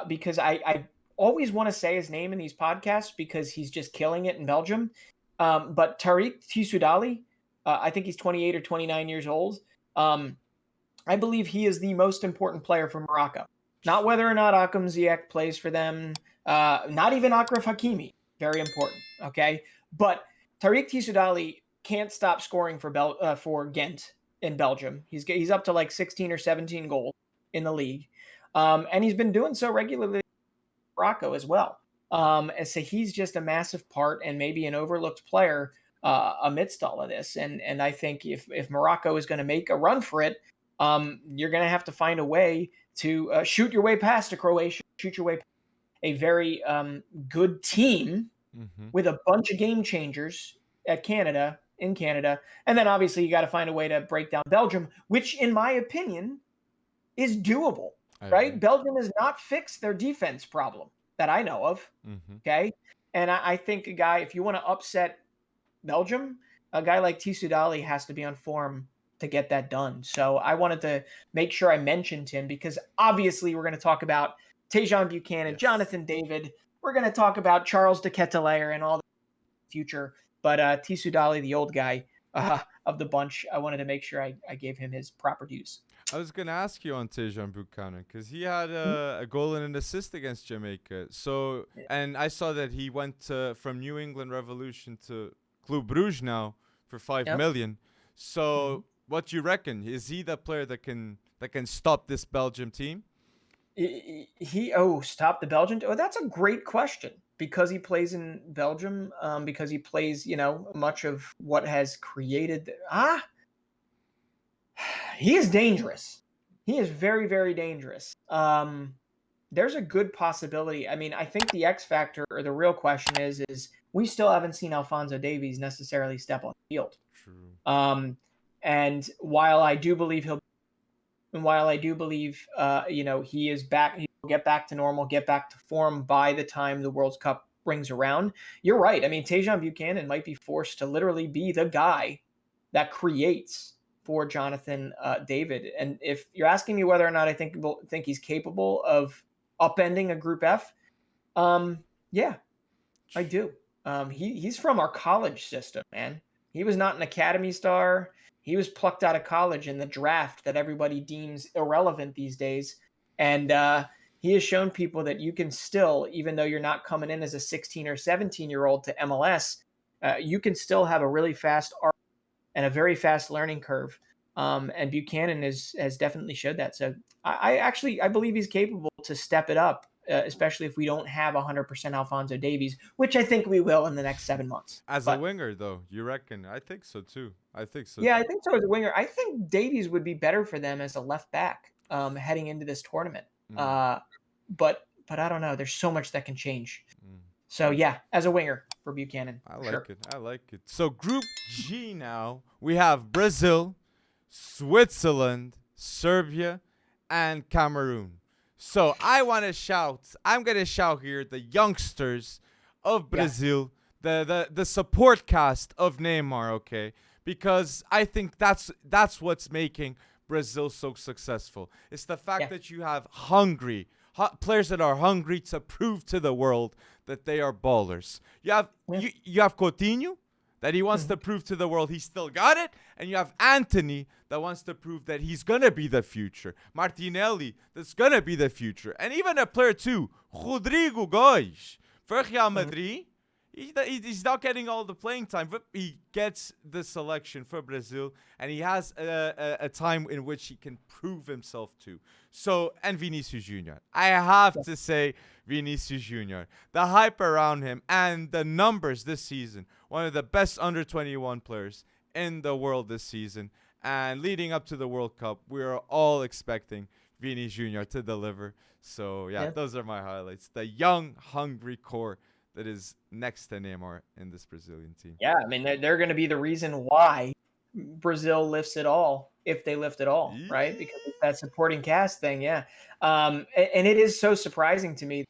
because I always want to say his name in these podcasts because he's just killing it in Belgium. But Tariq Tissoudali, I think he's 28 or 29 years old. I believe he is the most important player for Morocco. Not whether or not Akram Ziyech plays for them, not even Achraf Hakimi. Very important, okay? But Tariq Tissoudali can't stop scoring for Ghent in Belgium. He's up to like 16 or 17 goals in the league. And he's been doing so regularly in Morocco as well. And so he's just a massive part and maybe an overlooked player amidst all of this. And I think if Morocco is going to make a run for it, you're going to have to find a way to shoot your way past a Croatia, shoot your way past a very good team with a bunch of game changers in Canada. And then obviously you got to find a way to break down Belgium, which in my opinion is doable, right? Belgium has not fixed their defense problem that I know of. Okay. And I think if you want to upset Belgium, a guy like Tissoudali has to be on form to get that done. So I wanted to make sure I mentioned him because obviously we're going to talk about Tejan Buchanan, yes, Jonathan David. We're going to talk about Charles de Ketelaere and all the future. But Tissoudali, the old guy of the bunch, I wanted to make sure I gave him his proper dues. I was going to ask you on Tejan Buchanan because he had a goal and an assist against Jamaica. So, and I saw that he went from New England Revolution to Club Brugge now for 5 million. So, what do you reckon? Is he the player that can stop this Belgium team? Stop the Belgian? Oh, that's a great question because he plays in Belgium. Because he plays, much of what has created. He is dangerous. He is very, very dangerous. There's a good possibility. I mean, I think the X factor or the real question is we still haven't seen Alphonso Davies necessarily step on the field. True. And while I do believe he is back, he'll get back to normal, get back to form by the time the World Cup brings around. You're right. I mean, Tejan Buchanan might be forced to literally be the guy that creates for Jonathan David. And if you're asking me whether or not I think he's capable of upending a Group F, yeah, I do. He's from our college system, man. He was not an academy star. He was plucked out of college in the draft that everybody deems irrelevant these days. And he has shown people that you can still, even though you're not coming in as a 16 or 17-year-old to MLS, you can still have a really fast arc and a very fast learning curve. And Buchanan has definitely showed that. So I believe he's capable to step it up, especially if we don't have 100% Alphonso Davies, which I think we will in the next 7 months. A winger, though, you reckon? I think so, too. Yeah, I think so as a winger. I think Davies would be better for them as a left back heading into this tournament. But I don't know. There's so much that can change. So, yeah, as a winger for Buchanan. I like it. So, Group G now, we have Brazil, Switzerland, Serbia, and Cameroon. So, I'm going to shout here the youngsters of Brazil, the support cast of Neymar, okay? Because I think that's what's making Brazil so successful. It's the fact that you have players that are hungry to prove to the world that they are ballers. You have Coutinho, that he wants to prove to the world he still got it, and you have Anthony that wants to prove that he's gonna be the future. Martinelli, that's gonna be the future, and even a player too, Rodrigo Goes for Real Madrid. He's not getting all the playing time, but he gets the selection for Brazil, and he has a time in which he can prove himself too. So, and Vinicius Jr. I have to say Vinicius Jr. The hype around him and the numbers this season, one of the best under-21 players in the world this season. And leading up to the World Cup, we are all expecting Vini Jr. to deliver. So, those are my highlights. The young, hungry core that is next to Neymar in this Brazilian team. Yeah, I mean, they're going to be the reason why Brazil lifts it all, if they lift it all, right? Because it's that supporting cast thing, and it is so surprising to me,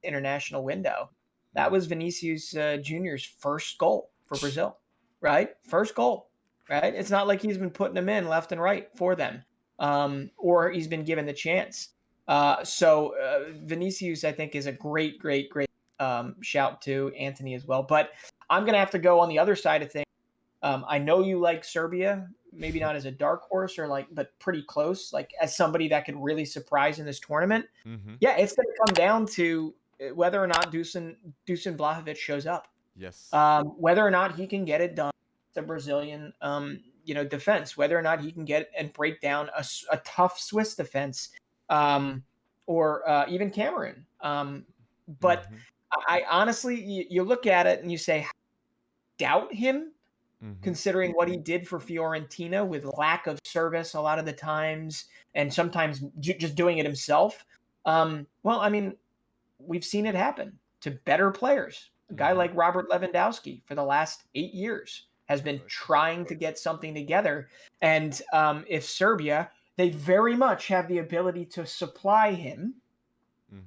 international window. That was Vinicius Jr.'s first goal for Brazil, right? First goal, right? It's not like he's been putting them in left and right for them. or he's been given the chance. Vinicius, I think, is a great shout to Anthony as well. But I'm going to have to go on the other side of things. I know you like Serbia, maybe not as a dark horse but pretty close, like as somebody that could really surprise in this tournament. Mm-hmm. Yeah, it's going to come down to whether or not Dusan Vlahovic shows up. Yes. Whether or not he can get it done, the Brazilian, defense, whether or not he can get and break down a tough Swiss defense, or even Cameroon. But I honestly, you look at it and you say, doubt him, considering what he did for Fiorentina with lack of service a lot of the times, and sometimes just doing it himself. Well, I mean, we've seen it happen to better players. A guy like Robert Lewandowski for the last 8 years has been trying to get something together. And if Serbia, they very much have the ability to supply him.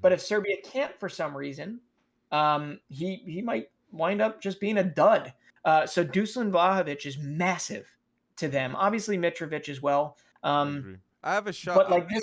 But if Serbia can't for some reason, he might wind up just being a dud. So Dusan Vlahovic is massive to them. Obviously Mitrovic as well. I have a shot. But like this,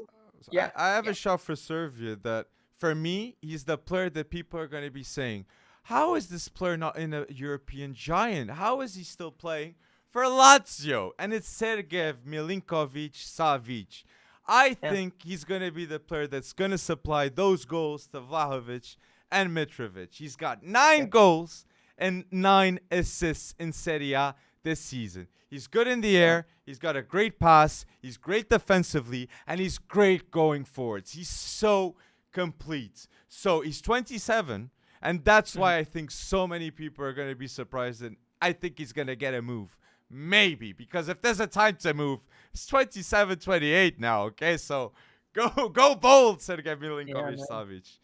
I have a shot for Serbia that, for me, he's the player that people are going to be saying, how is this player not in a European giant? How is he still playing for Lazio? And it's Sergej Milinkovic-Savic. I think he's going to be the player that's going to supply those goals to Vlahovic and Mitrovic. He's got 9 goals and 9 assists in Serie A this season. He's good in the air. He's got a great pass. He's great defensively. And he's great going forwards. He's so complete. So he's 27. And that's why I think so many people are going to be surprised. And I think he's going to get a move. Maybe. Because if there's a time to move, it's 27, 28 now. Okay? So go bold, Sergej Milinkovic-Savic.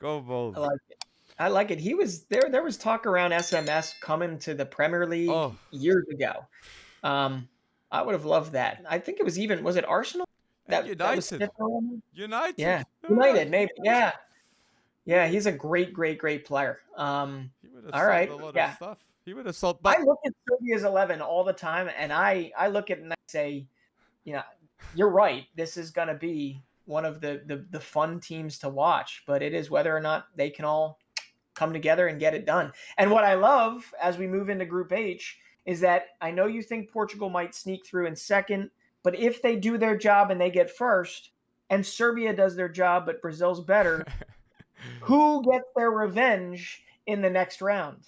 Go bold. I like it. He was there. There was talk around SMS coming to the Premier League years ago. I would have loved that. I think it was was it Arsenal? United. United. Yeah. United, maybe. Yeah. Yeah, he's a great player. He would have all right. A lot of stuff. He would have sold. I look at Serbia's 11 all the time, and I look at it and I say, you're right. This is going to be one of the fun teams to watch, but it is whether or not they can all come together and get it done. And what I love as we move into Group H is that I know you think Portugal might sneak through in second, but if they do their job and they get first, and Serbia does their job but Brazil's better, who gets their revenge in the next round?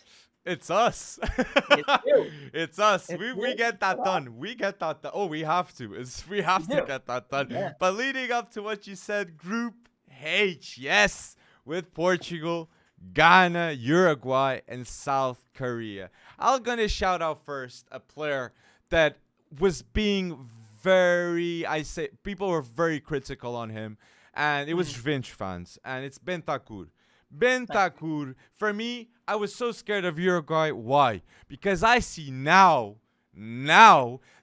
It's us. It's you. It's us. We get that done. We get that done. Oh, we have to. We have to get that done. Yeah. But leading up to what you said, Group H, yes, with Portugal, Ghana, Uruguay, and South Korea. I'm going to shout out first a player that was being people were very critical on him, and it was Juventus fans, and it's Bentancur. Bentancur, for me, I was so scared of Uruguay. Why? Because I see now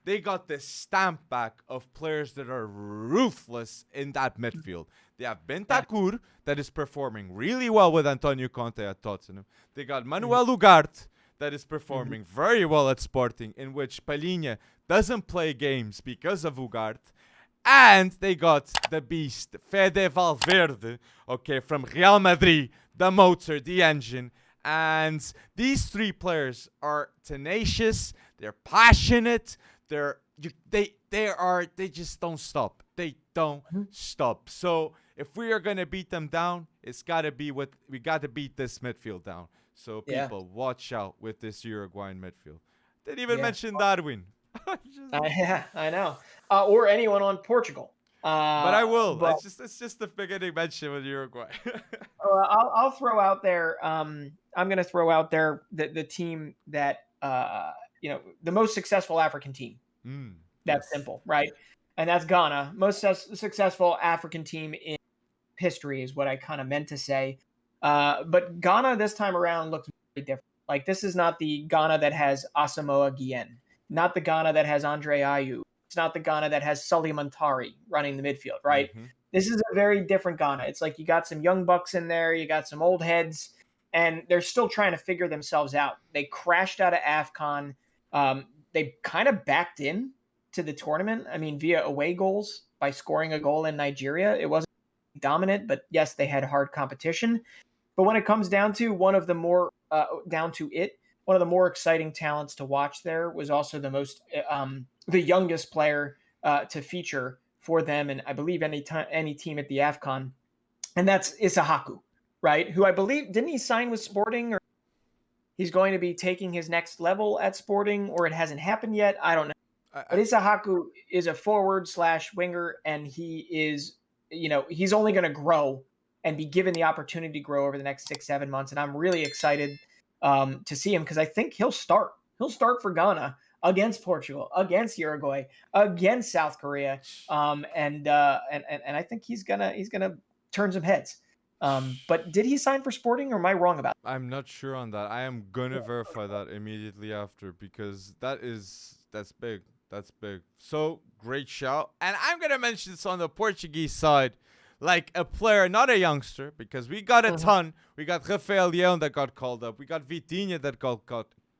they got the stamp back of players that are ruthless in that midfield. They have Bentancur that is performing really well with Antonio Conte at Tottenham. They got Manuel Ugarte that is performing very well at Sporting, in which Palhinha doesn't play games because of Ugarte. And they got the beast, Fede Valverde, from Real Madrid, the motor, the engine. And these 3 players are tenacious, they're passionate, they just don't stop. They don't stop. So if we are gonna beat them down, we got to beat this midfield down. So people, watch out with this Uruguayan midfield. Didn't even mention Darwin. I know. Or anyone on Portugal. But I will. It's just the beginning mention with Uruguay. I'll throw out there. I'm going to throw out there the team that the most successful African team. That's simple, right? And that's Ghana. Most successful African team in history is what I kind of meant to say. But Ghana this time around looks very different. Like, this is not the Ghana that has Asamoah Gyan. Not the Ghana that has Andre Ayew. It's not the Ghana that has Sully Montari running the midfield, right? This is a very different Ghana. It's like you got some young bucks in there, you got some old heads, and they're still trying to figure themselves out. They crashed out of AFCON. They kind of backed in to the tournament. I mean, via away goals by scoring a goal in Nigeria. It wasn't dominant, but yes, they had hard competition. But when it comes down to one of the more exciting talents to watch there was also the youngest player to feature for them, and I believe any team at the AFCON, and that's Issahaku, right? Who I believe, didn't he sign with Sporting, or he's going to be taking his next level at Sporting, or it hasn't happened yet? I don't know. But Issahaku is a forward/winger, and he is, he's only going to grow and be given the opportunity to grow over the next 6-7 months. And I'm really excited to see him, because I think he'll start. He'll start for Ghana against Portugal, against Uruguay, against South Korea, and I think he's gonna turn some heads. But did he sign for Sporting, or am I wrong about that? I'm not sure on that. I am gonna verify that immediately after, because that's big. That's big. So great shout. And I'm gonna mention this on the Portuguese side, like a player, not a youngster, because we got a ton. We got Rafael Leão that got called up. We got Vitinha that got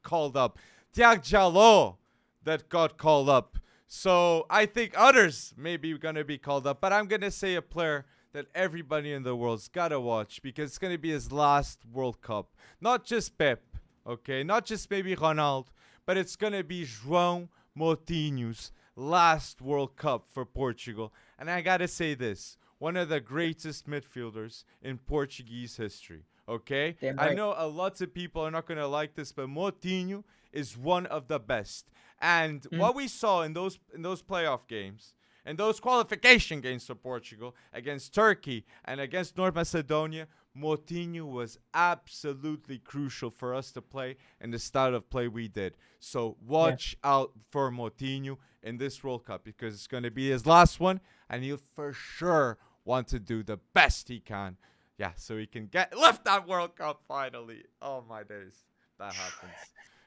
called up. Tiago Jaló that got called up. So I think others may be going to be called up. But I'm going to say a player that everybody in the world's got to watch, because it's going to be his last World Cup. Not just Pep, okay? Not just maybe Ronaldo, but it's going to be João Moutinho's last World Cup for Portugal. And I got to say this. One of the greatest midfielders in Portuguese history, okay? Damn right. I know a lot of people are not going to like this, but Moutinho is one of the best. And what we saw in those playoff games, and those qualification games for Portugal against Turkey and against North Macedonia, Moutinho was absolutely crucial for us to play in the style of play we did. So watch out for Moutinho in this World Cup, because it's going to be his last one, and he'll for sure want to do the best he can. Yeah, so he can lift that World Cup finally. Oh, my days. That happens.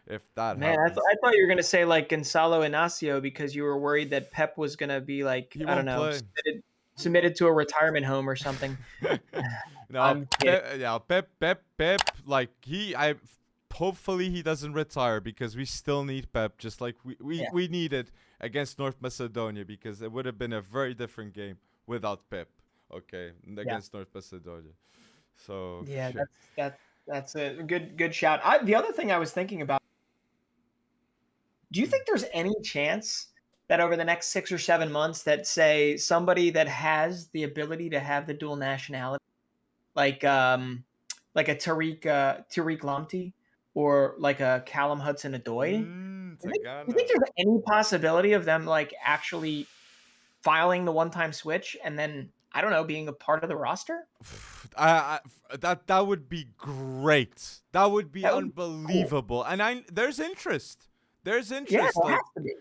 If that happens. I thought you were going to say like Gonçalo Inácio, because you were worried that Pep was going to be like, I don't know, submitted to a retirement home or something. No, Pep, like hopefully he doesn't retire, because we still need Pep, just like we needed against North Macedonia, because it would have been a very different game without Pep, okay, against North Macedonia. So yeah, that's a good shout. The other thing I was thinking about, do you think there's any chance that over the next 6 or 7 months that, say, somebody that has the ability to have the dual nationality, like a Tariq Lamptey, or like a Callum Hudson-Odoi, do you think there's any possibility of them like actually filing the one-time switch and then, I don't know, being a part of the roster? That would be great. That would be unbelievable. Cool. And there's interest. There's interest. Yeah, has to be.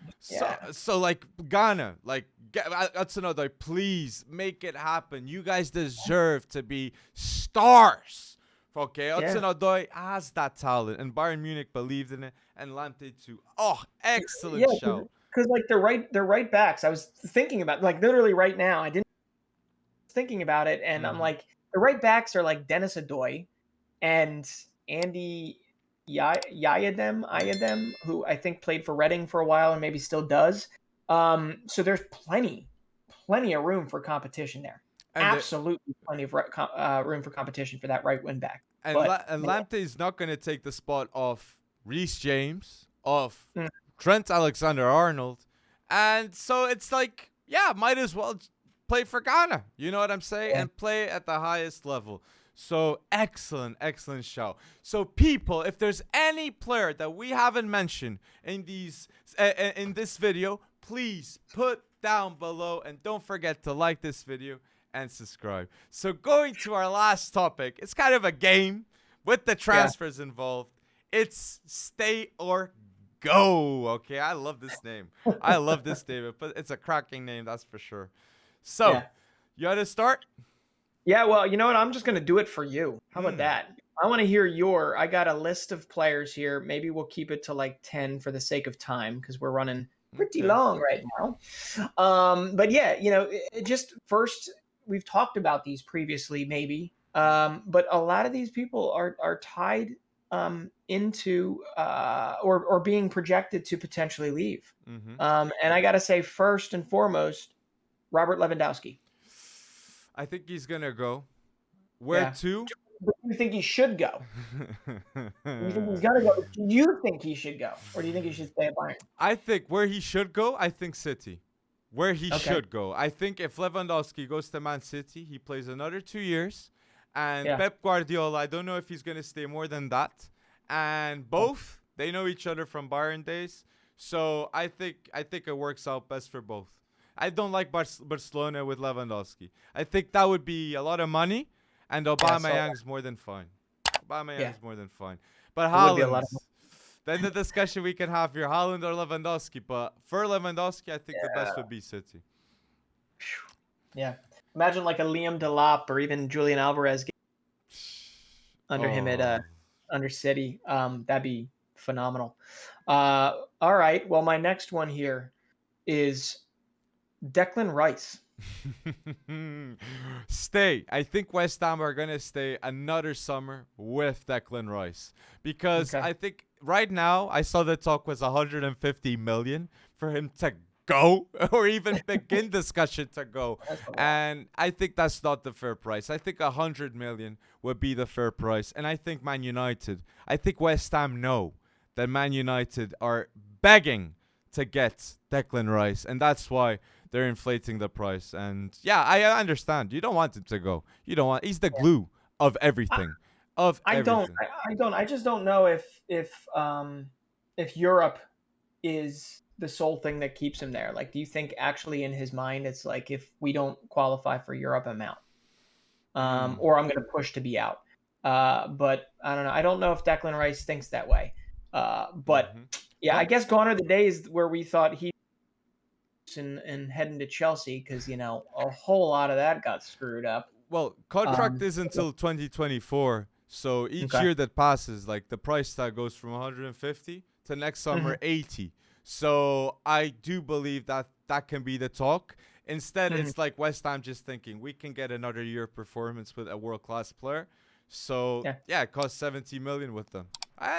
So like Ghana, like Hudson-Odoi, please make it happen. You guys deserve to be stars. Okay, Hudson-Odoi has that talent, and Bayern Munich believed in it, and Lamptey too. Oh, excellent show. Because like they're right backs. I was thinking about, like, literally right now. I didn't thinking about it, and I'm like, the right backs are like Dennis Odoi and Andy Yadem, who I think played for Reading for a while and maybe still does. So there's plenty of room for competition there. And absolutely plenty of room for competition for that right wing back. And Lamptey is not going to take the spot off Reece James, off Trent Alexander-Arnold. And so it's like, yeah, might as well play for Ghana. You know what I'm saying? Yeah. And play at the highest level. So excellent show. So people, if there's any player that we haven't mentioned in this video, please put down below, and don't forget to like this video and subscribe. So going to our last topic, it's kind of a game with the transfers involved. It's stay or go. Okay, I love this name. I love this name, but it's a cracking name, that's for sure. So you want to start? Yeah, well, you know what? I'm just going to do it for you. How about that? I want to hear I got a list of players here. Maybe we'll keep it to like 10 for the sake of time, because we're running pretty long right now. But yeah, just first, we've talked about these previously maybe. But a lot of these people are tied into or being projected to potentially leave. Mm-hmm. And I got to say, first and foremost, Robert Lewandowski. I think he's gonna go. Where Yeah. to? Do you think he should go? Do you think he's gonna go? Do you think he should go, or do you think he should stay at Bayern? I think where he should go, I think City. Where he Okay. should go. I think if Lewandowski goes to Man City, he plays another 2 years. And Yeah. Pep Guardiola, I don't know if he's going to stay more than that. And both, they know each other from Bayern days. So I think it works out best for both. I don't like Barcelona with Lewandowski. I think that would be a lot of money. And Aubameyang's more than fine. Aubameyang's more than fine. But Haaland, then the discussion we can have here, Haaland or Lewandowski. But for Lewandowski, I think the best would be City. Yeah. Imagine like a Liam Delap or even Julian Alvarez under him at under City. That'd be phenomenal. All right. Well, my next one here is Declan Rice. Stay. I think West Ham are going to stay another summer with Declan Rice. Because I think right now, I saw the talk was 150 million for him to go or even begin discussion to go. And I think that's not the fair price. I think 100 million would be the fair price. And I think Man United, I think West Ham know that Man United are begging to get Declan Rice. And that's why they're inflating the price. And yeah, I understand. You don't want him to go. You don't want. He's the glue of everything. I don't. I just don't know if Europe is the sole thing that keeps him there. Like, do you think actually in his mind it's like, if we don't qualify for Europe, I'm out, or I'm going to push to be out. But I don't know. I don't know if Declan Rice thinks that way. But yeah, I guess gone are the days where we thought he and heading to Chelsea, because a whole lot of that got screwed up. Well, contract is until 2024, so each year that passes, like, the price tag goes from 150 to next summer 80. So I do believe that can be the talk. Instead, it's like West Ham just thinking we can get another year of performance with a world-class player. So yeah, it costs 70 million with them.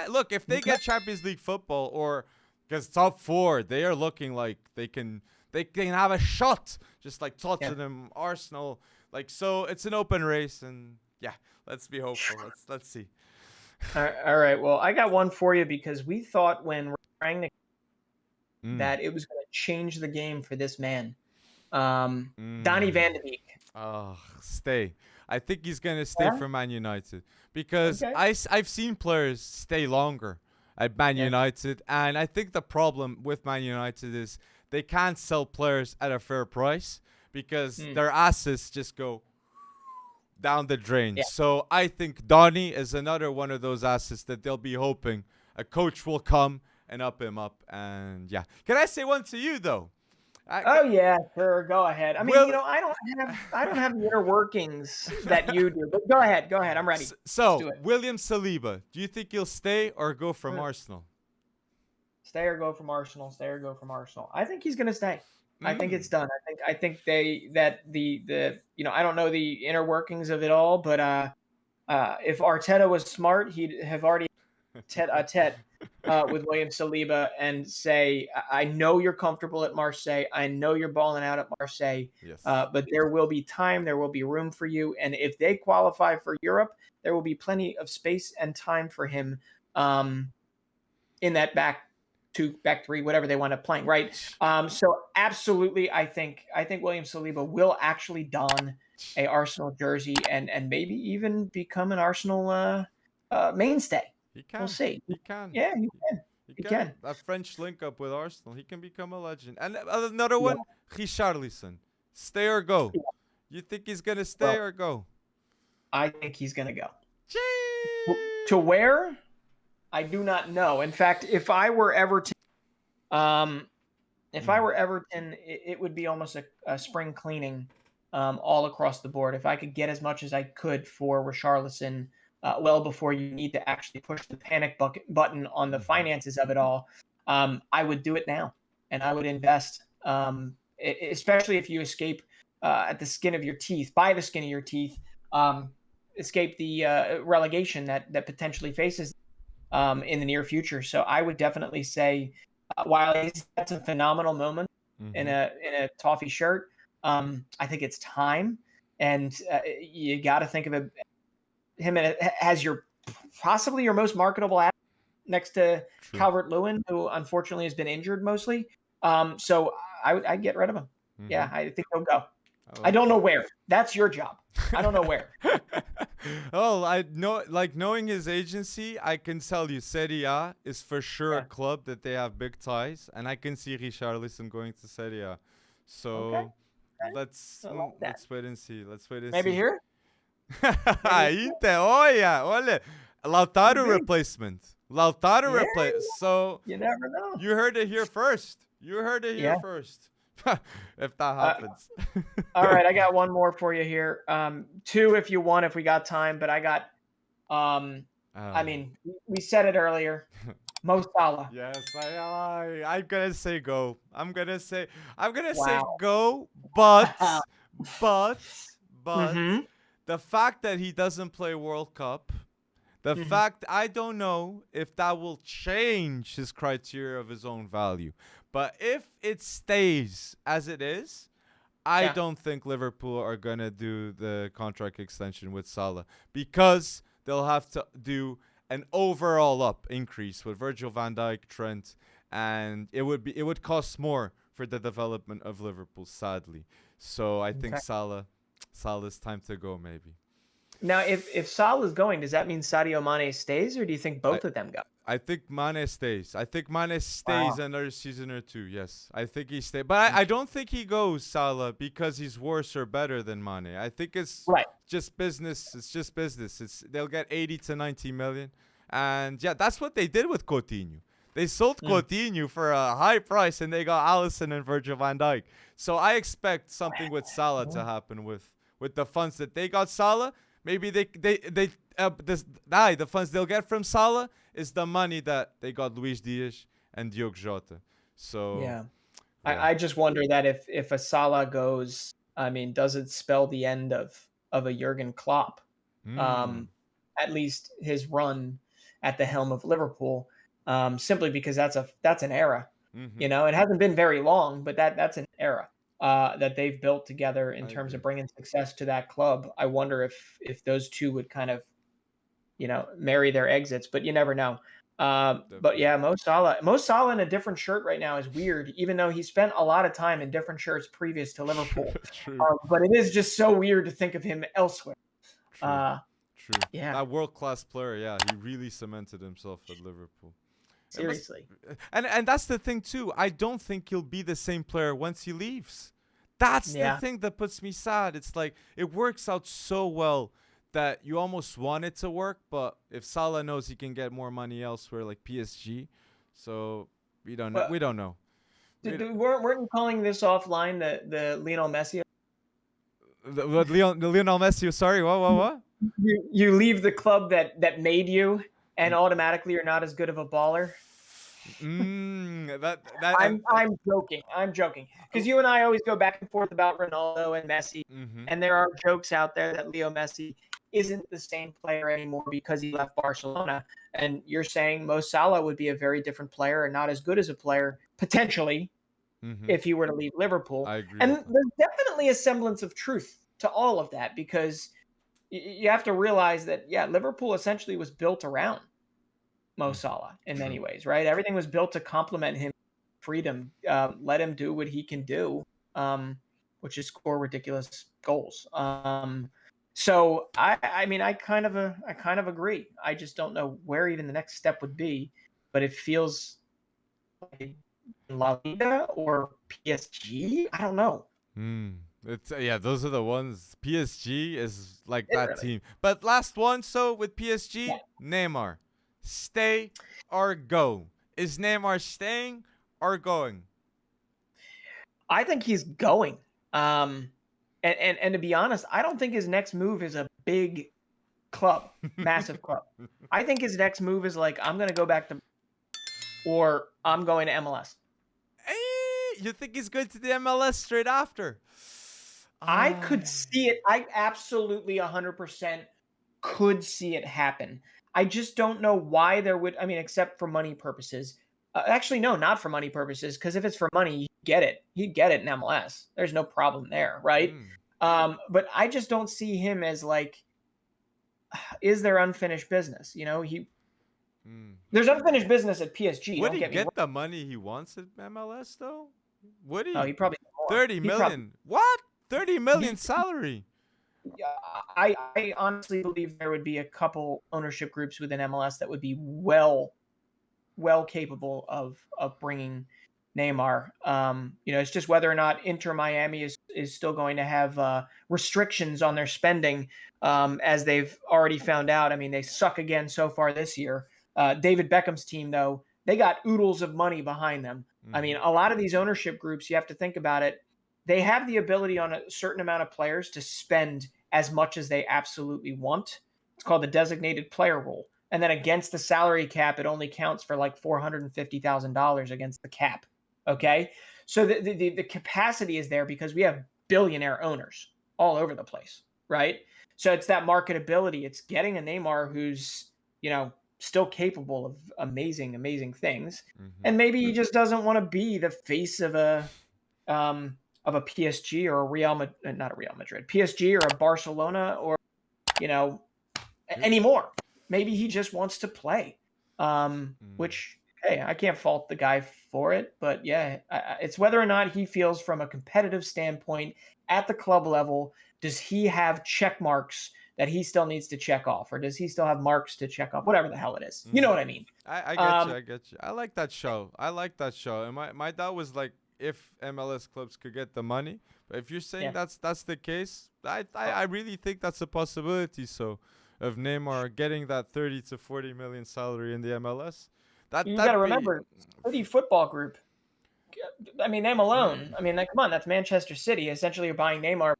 Look, if they get Champions League football, or because top 4, they are looking like they can have a shot, just like Tottenham, Arsenal. Like, so it's an open race, and yeah, let's be hopeful. Let's see. All right. Well, I got one for you, because we thought when Rangnick that it was going to change the game for this man, Donny van de Beek. Oh, stay. I think he's going to stay for Man United, because I've seen players stay longer at Man United, and I think the problem with Man United is they can't sell players at a fair price, because their assets just go down the drain. So I think Donny is another one of those assets that they'll be hoping a coach will come and up him up. And yeah, can I say one to you though? Yeah, sure. Go ahead. I mean, I don't have the inner workings that you do. But go ahead. I'm ready. So William Saliba, do you think he'll stay or go from Arsenal? Stay or go from Arsenal. I think he's going to stay. I think it's done. I think the I don't know the inner workings of it all, but if Arteta was smart, he'd have already tete with William Saliba and say, I know you're comfortable at Marseille. I know you're balling out at Marseille. Yes. But there will be time. There will be room for you. And if they qualify for Europe, there will be plenty of space and time for him in that back 2, back 3, whatever they wind up playing, right? So absolutely, I think William Saliba will actually don a Arsenal jersey and maybe even become an Arsenal mainstay. He can. We'll see. He can. Yeah, he can. A French link up with Arsenal, he can become a legend. And another one, Richarlison. Stay or go? Yeah. You think he's gonna stay or go? I think he's gonna go. To where? I do not know. In fact, if I were Everton, it would be almost a spring cleaning all across the board. If I could get as much as I could for Richarlison, well before you need to actually push the panic button on the finances of it all, I would do it now, and I would invest, especially if you escape by the skin of your teeth, escape the relegation that potentially faces. in the near future. So I would definitely say, while he's had some phenomenal moments in a toffee shirt, I think it's time, and you got to think of him as possibly your most marketable asset next to Calvert-Lewin, who unfortunately has been injured mostly. So I'd get rid of him. Yeah, I think he'll go. I don't know where. That's your job. I don't know where. Oh, I know. Like, knowing his agency, I can tell you, Serie A is for sure a club that they have big ties, and I can see Richarlison going to Serie A. So let's wait and see. Let's wait and Maybe see. here. Olha, Lautaro replacement. So you never know. You heard it here first. If that happens. All right, I got one more for you here. 2 if you want, if we got time, but I got I mean, we said it earlier. Mo Salah. Yes, I'm gonna say go. I'm gonna say go, but the fact that he doesn't play World Cup, the fact I don't know if that will change his criteria of his own value. But if it stays as it is, I don't think Liverpool are going to do the contract extension with Salah, because they'll have to do an overall up increase with Virgil van Dijk, Trent, and it would cost more for the development of Liverpool, sadly. So I think Salah's time to go, maybe. Now, if Salah's going, does that mean Sadio Mane stays, or do you think both of them go? I think Mane stays. Another season or 2. Yes, I think he stays. But I don't think he goes, Salah, because he's worse or better than Mane. I think it's just business. It's just business. They'll get 80 to 90 million. And yeah, that's what they did with Coutinho. They sold Coutinho for a high price, and they got Alisson and Virgil van Dijk. So I expect something with Salah to happen with the funds that they got Salah. Maybe the funds they'll get from Salah is the money that they got Luis Diaz and Diogo Jota. So I just wonder that if a Salah goes, I mean, does it spell the end of a Jurgen Klopp? At least his run at the helm of Liverpool, simply because that's an era. You know, it hasn't been very long, but that's an era that they've built together in terms of bringing success to that club. I wonder if those two would kind of, marry their exits, but you never know. But yeah, Mo Salah in a different shirt right now is weird, even though he spent a lot of time in different shirts previous to Liverpool. But it is just so weird to think of him elsewhere. True. Yeah. That world-class player, he really cemented himself at Liverpool. Seriously. And that's the thing too. I don't think he'll be the same player once he leaves. That's the thing that puts me sad. It's like it works out so well that you almost want it to work, but if Salah knows he can get more money elsewhere, like PSG, so we don't know. Weren't you calling this offline the Lionel Messi? The Lionel Messi. Sorry, what? You leave the club that made you, and automatically you're not as good of a baller. I'm joking, because you and I always go back and forth about Ronaldo and Messi, and there are jokes out there that Leo Messi isn't the same player anymore because he left Barcelona, and you're saying Mo Salah would be a very different player and not as good as a player potentially if he were to leave Liverpool. I agree. And there's definitely a semblance of truth to all of that, because you have to realize that Liverpool essentially was built around Mo Salah in many ways, right? Everything was built to complement him, freedom, let him do what he can do, which is score ridiculous goals. So I mean, I kind of agree. I just don't know where even the next step would be, but it feels like La Liga or PSG. I don't know. It's those are the ones. PSG is like that team. But last one, so with PSG, Neymar. Stay or go? Is Neymar staying or going? I think he's going. And to be honest, I don't think his next move is a big club, massive club. I think his next move is like, I'm going to go back to, or I'm going to MLS. Hey, you think he's going to the MLS straight after? I could see it. I absolutely 100% could see it happen. I just don't know why there would. I mean, except for money purposes. Actually, no, not for money purposes. Because if it's for money, he'd get it. He'd get it in MLS. There's no problem there, right? Mm. But I just don't see him as like, is there unfinished business? You know, there's unfinished business at PSG. Would Don't he get me get wrong. the money he wants at MLS though? Would he? Oh, he probably more. 30 He million. What? 30 million salary. Yeah, I honestly believe there would be a couple ownership groups within MLS that would be well capable of bringing Neymar. You know, it's just whether or not Inter Miami is still going to have restrictions on their spending, as they've already found out. I mean, they suck again so far this year. David Beckham's team, though, they got oodles of money behind them. I mean, a lot of these ownership groups, you have to think about it. They have the ability on a certain amount of players to spend as much as they absolutely want. It's called the designated player rule. And then against the salary cap, it only counts for like $450,000 against the cap. Okay. So the capacity is there because we have billionaire owners all over the place. Right. So it's that marketability. It's getting a Neymar who's, you know, still capable of amazing, amazing things. And maybe he just doesn't want to be the face of a PSG or not a Real Madrid, PSG or a Barcelona or, you know, anymore. Maybe he just wants to play, which, hey, I can't fault the guy for it. But yeah, it's whether or not he feels from a competitive standpoint at the club level, does he have check marks that he still needs to check off, or does he still have marks to check off? Whatever the hell it is. You know what I mean? I get you. I like that show. And my doubt was like, if MLS clubs could get the money. But if you're saying that's the case, I really think that's a possibility. So, of Neymar getting that 30 to 40 million salary in the MLS, you got to remember, City Football Group. I mean, them alone. I mean, come on, that's Manchester City. Essentially, you're buying Neymar,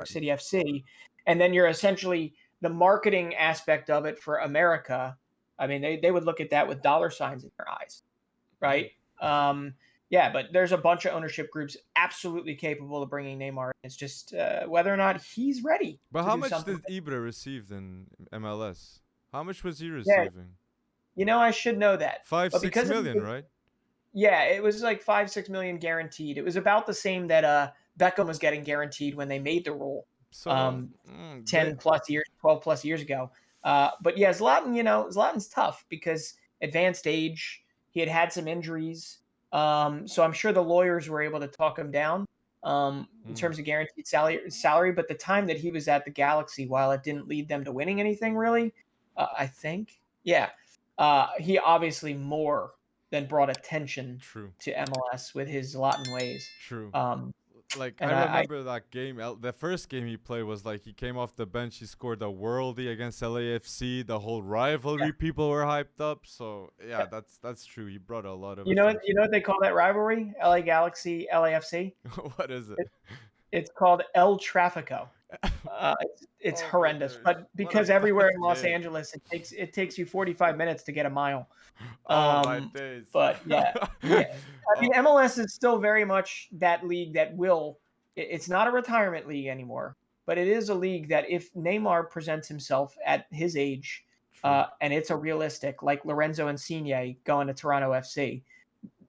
City FC, and then you're essentially the marketing aspect of it for America. I mean, they would look at that with dollar signs in their eyes, right? Yeah, but there's a bunch of ownership groups absolutely capable of bringing Neymar. It's just whether or not he's ready. But how much did Ibra receive in MLS? How much was he receiving? You know, I should know that. 5-6 million, right? Yeah, it was like 5-6 million guaranteed. It was about the same that Beckham was getting guaranteed when they made the rule. So 10 plus years, 12 plus years ago. But yeah, Zlatan, you know, Zlatan's tough because advanced age, he had some injuries. So I'm sure the lawyers were able to talk him down in terms of guaranteed salary. But the time that he was at the Galaxy, while it didn't lead them to winning anything really, I think, he obviously more than brought attention to MLS with his Zlatan ways. True. Like, I remember that game. The first game he played was like he came off the bench. He scored a worldie against LAFC. The whole rivalry, people were hyped up. So yeah, that's true. He brought a lot of. You know what they call that rivalry? LA Galaxy, LAFC. What is it? It's called El Trafico. It's horrendous, but because everywhere in Los Angeles, it takes you 45 minutes to get a mile. My days. But yeah. I mean, MLS is still very much that league that it's not a retirement league anymore, but it is a league that if Neymar presents himself at his age, and it's a realistic, like Lorenzo Insigne going to Toronto FC,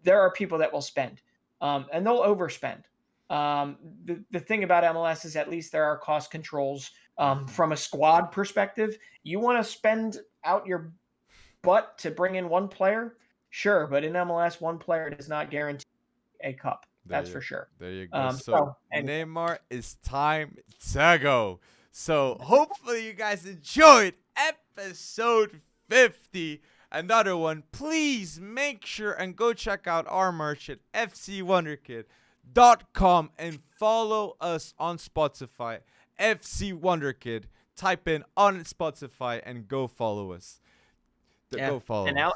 there are people that will spend, and they'll overspend. The thing about MLS is at least there are cost controls. From a squad perspective, you want to spend out your butt to bring in one player, sure, but in MLS, one player does not guarantee a cup. That's for sure. There you go. So Neymar, it's time to go. So hopefully you guys enjoyed episode 50. Another one. Please make sure and go check out our merch at fcwonderkid.com and follow us on Spotify. FC Wonderkid. Type in on Spotify and go follow us. Go follow us. Now,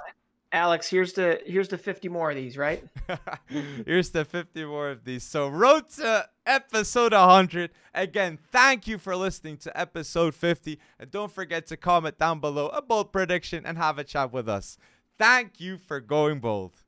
Alex, here's the 50 more of these, right? Here's the 50 more of these. So road to episode 100. Again, thank you for listening to episode 50. And don't forget to comment down below a bold prediction and have a chat with us. Thank you for going bold.